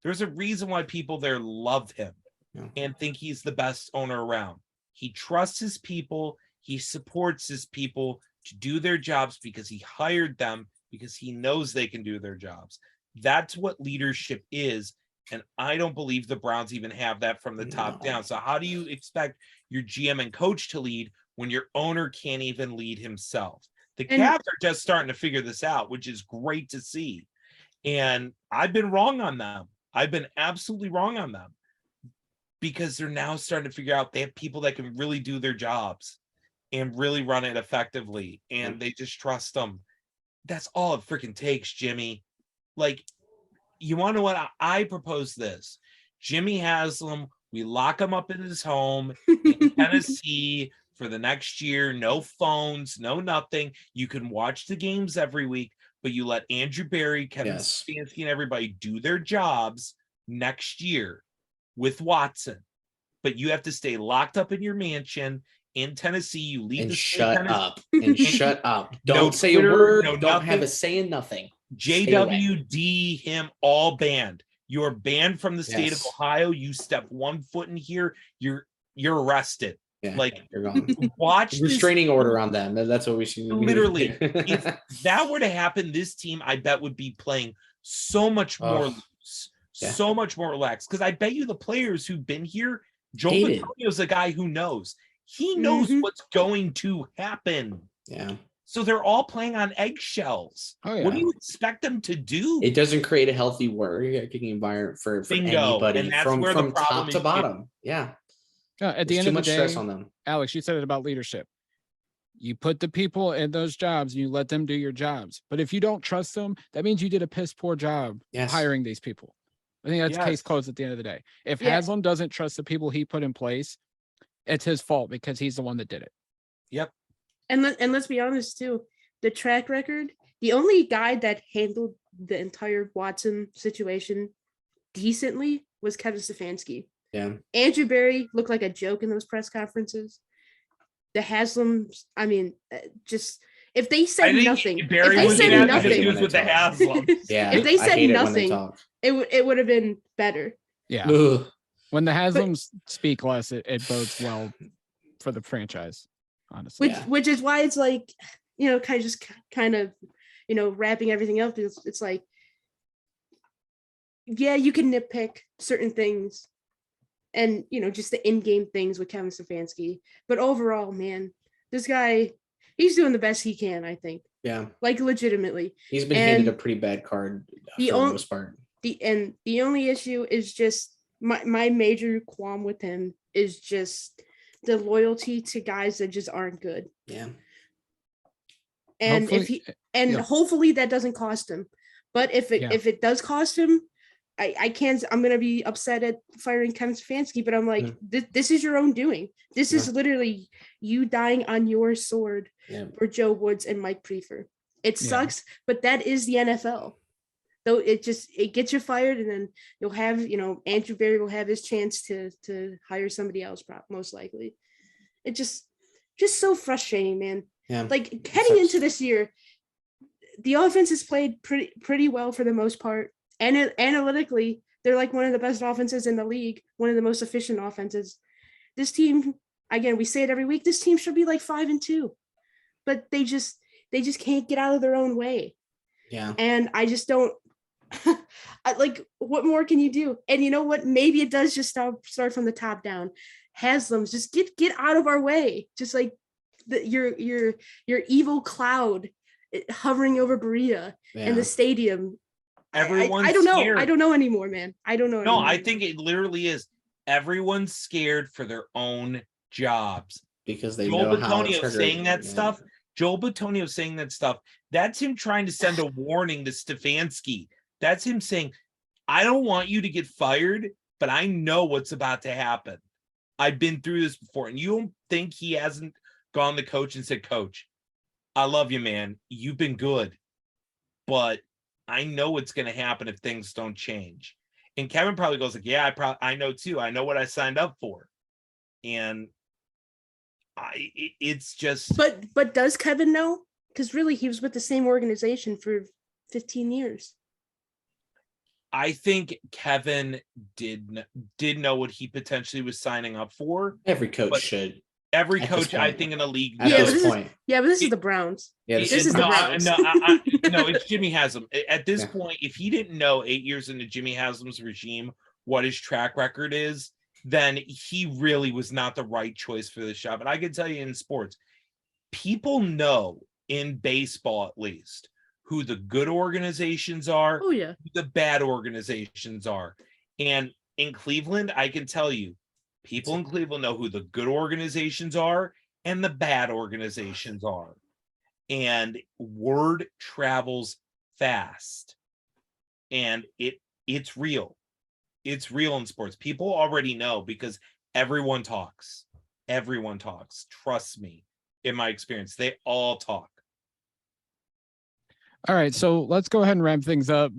There's a reason why people there love him Yeah. and think he's the best owner around. He trusts his people. He supports his people to do their jobs because he hired them, because he knows they can do their jobs. That's what leadership is. And I don't believe the Browns even have that from the top No. down. So how do you expect your GM and coach to lead when your owner can't even lead himself? The And- Cavs are just starting to figure this out, which is great to see. And I've been wrong on them. I've been absolutely wrong on them, because they're now starting to figure out they have people that can really do their jobs and really run it effectively, and they just trust them. That's all it freaking takes, Jimmy. Like, you want to know what? I propose this. Jimmy Haslam, we lock him up in his home in Tennessee for the next year. No phones, no nothing. You can watch the games every week, but you let Andrew Berry, Kevin Yes. Stefanski, and everybody do their jobs next year with Watson. But you have to stay locked up in your mansion in Tennessee. You leave And the state shut of Tennessee. up. And shut up. No Don't say Twitter, a word. no Don't have nothing. a say in nothing. Stay away. JWD him all banned. You're banned from the state of Yes. Ohio. You step one foot in here, you're arrested. Yeah, Like, you're gone. watch this. Restraining order on them. That's what we should Literally, if that were to happen, this team, I bet, would be playing so much more Ugh. loose, Yeah. so much more relaxed. Because I bet you the players who've been here, Joel Hate it. Antonio's a guy who knows. He knows Mhm. what's going to happen. Yeah. So they're all playing on eggshells. Oh, yeah. What do you expect them to do? It doesn't create a healthy working environment for Bingo. anybody And that's from where the top problem to is. bottom. Yeah. Yeah, at the There's end too of the much day, stress on them. Alex, you said it about leadership. You put the people in those jobs and you let them do your jobs. But if you don't trust them, that means you did a piss poor job Yes. hiring these people. I think that's Yes. case closed at the end of the day. If Yeah. Haslam doesn't trust the people he put in place, it's his fault because he's the one that did it. Yep. And let's be honest too, the track record, the only guy that handled the entire Watson situation decently was Kevin Stefanski. Yeah. Andrew Berry looked like a joke in those press conferences. The Haslams, I mean, just if they I said think nothing, Barry if they was said mad nothing- because he nothing, was with the Haslam. Yeah. If they I said hate it when they nothing, talk. it would have been better. Yeah. Ugh. When the Haslams speak less, it bodes well for the franchise, honestly. Which is why it's like, kind of wrapping everything up. It's like, yeah, you can nitpick certain things, and just the in-game things with Kevin Stefanski, but overall, man, this guy, he's doing the best he can. I think, Yeah. like, legitimately. He's been handed a And pretty bad card for the the on- most part. The only issue is just my major qualm with him is just the loyalty to guys that just aren't good. Yeah. And Hopefully- yeah. hopefully that doesn't cost him. But if it does cost him, I'm gonna be upset at firing Kevin Stefanski, but I'm like, this is your own doing. This is literally you dying on your sword Yeah. for Joe Woods and Mike Prefer. It Yeah. sucks, but that is the NFL. though it gets you fired, and then you'll have, Andrew Berry will have his chance to hire somebody else, most likely. It just so frustrating, man. Yeah. Like heading into this year, the offense has played pretty well for the most part. And analytically, they're like one of the best offenses in the league, one of the most efficient offenses. This team, again, we say it every week, this team should be like 5-2, but they just can't get out of their own way. Yeah. And I just don't like, what more can you do? And you know what? Maybe it does just start from the top down. Haslam's just get out of our way. Just like your evil cloud hovering over Berea and the stadium. Everyone's I don't know. scared. I don't know anymore, man. I don't know. No, I think it literally is. Everyone's scared for their own jobs. Because they Joel know how Bitonio saying that stuff. Joel Bitonio saying that stuff. That's him trying to send a warning to Stefanski. That's him saying, I don't want you to get fired, but I know what's about to happen. I've been through this before. And you don't think he hasn't gone to coach and said, Coach, I love you, man. You've been good. But I know what's going to happen if things don't change. And Kevin probably goes like, yeah, I know too. I know what I signed up for. And it's just. But does Kevin know? Because really, he was with the same organization for 15 years. I think Kevin did know what he potentially was signing up for. Every coach should. Every coach, I think, in a league. At this point. But this is the Browns. Yeah, this is the Browns. No, it's Jimmy Haslam. At this point, if he didn't know 8 years into Jimmy Haslam's regime what his track record is, then he really was not the right choice for this job. And I can tell you in sports, people know, in baseball at least, who the good organizations are, who the bad organizations are. And in Cleveland, I can tell you, people in Cleveland know who the good organizations are and the bad organizations are. And word travels fast. And it's real. It's real in sports. People already know because everyone talks. Everyone talks. Trust me, in my experience, they all talk. All right, so let's go ahead and ramp things up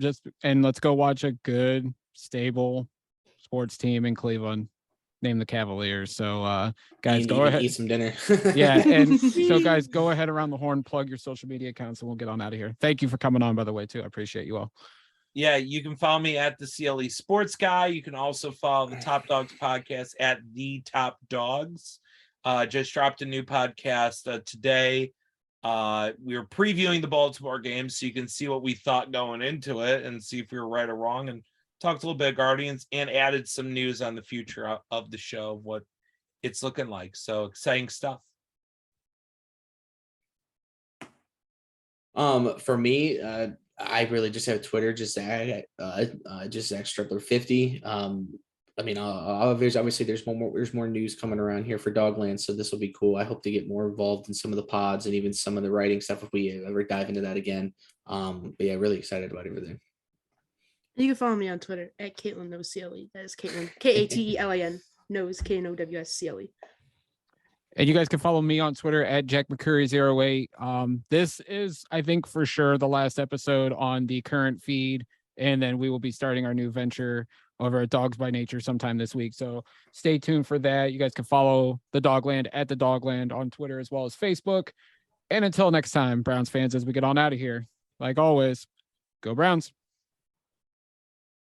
and let's go watch a good, stable sports team in Cleveland. Name the Cavaliers. So guys, go ahead. Eat some dinner. Yeah, and so guys, go ahead around the horn, plug your social media accounts, and we'll get on out of here. Thank you for coming on, by the way, too. I appreciate you all. Yeah, you can follow me at the CLE Sports Guy. You can also follow the Top Dogs podcast at the Top Dogs. Just dropped a new podcast today. We were previewing the Baltimore game, so you can see what we thought going into it and see if we were right or wrong, and talked a little bit of Guardians and added some news on the future of the show, what it's looking like. So exciting stuff. For me, I really just have Twitter, just Zack Strebler 50. I mean, there's more news coming around here for DawgLand, so this will be cool. I hope to get more involved in some of the pods and even some of the writing stuff if we ever dive into that again. But yeah, really excited about everything. You can follow me on Twitter at Katelin Knows CLE. That is Katelin, Katelin Knows KNOWSCLE. And you guys can follow me on Twitter at Jack McCurry08. This is, I think, for sure the last episode on the current feed, and then we will be starting our new venture over at Dogs by Nature sometime this week. So stay tuned for that. You guys can follow the DawgLand at the DawgLand on Twitter as well as Facebook. And until next time, Browns fans, as we get on out of here, like always, go Browns.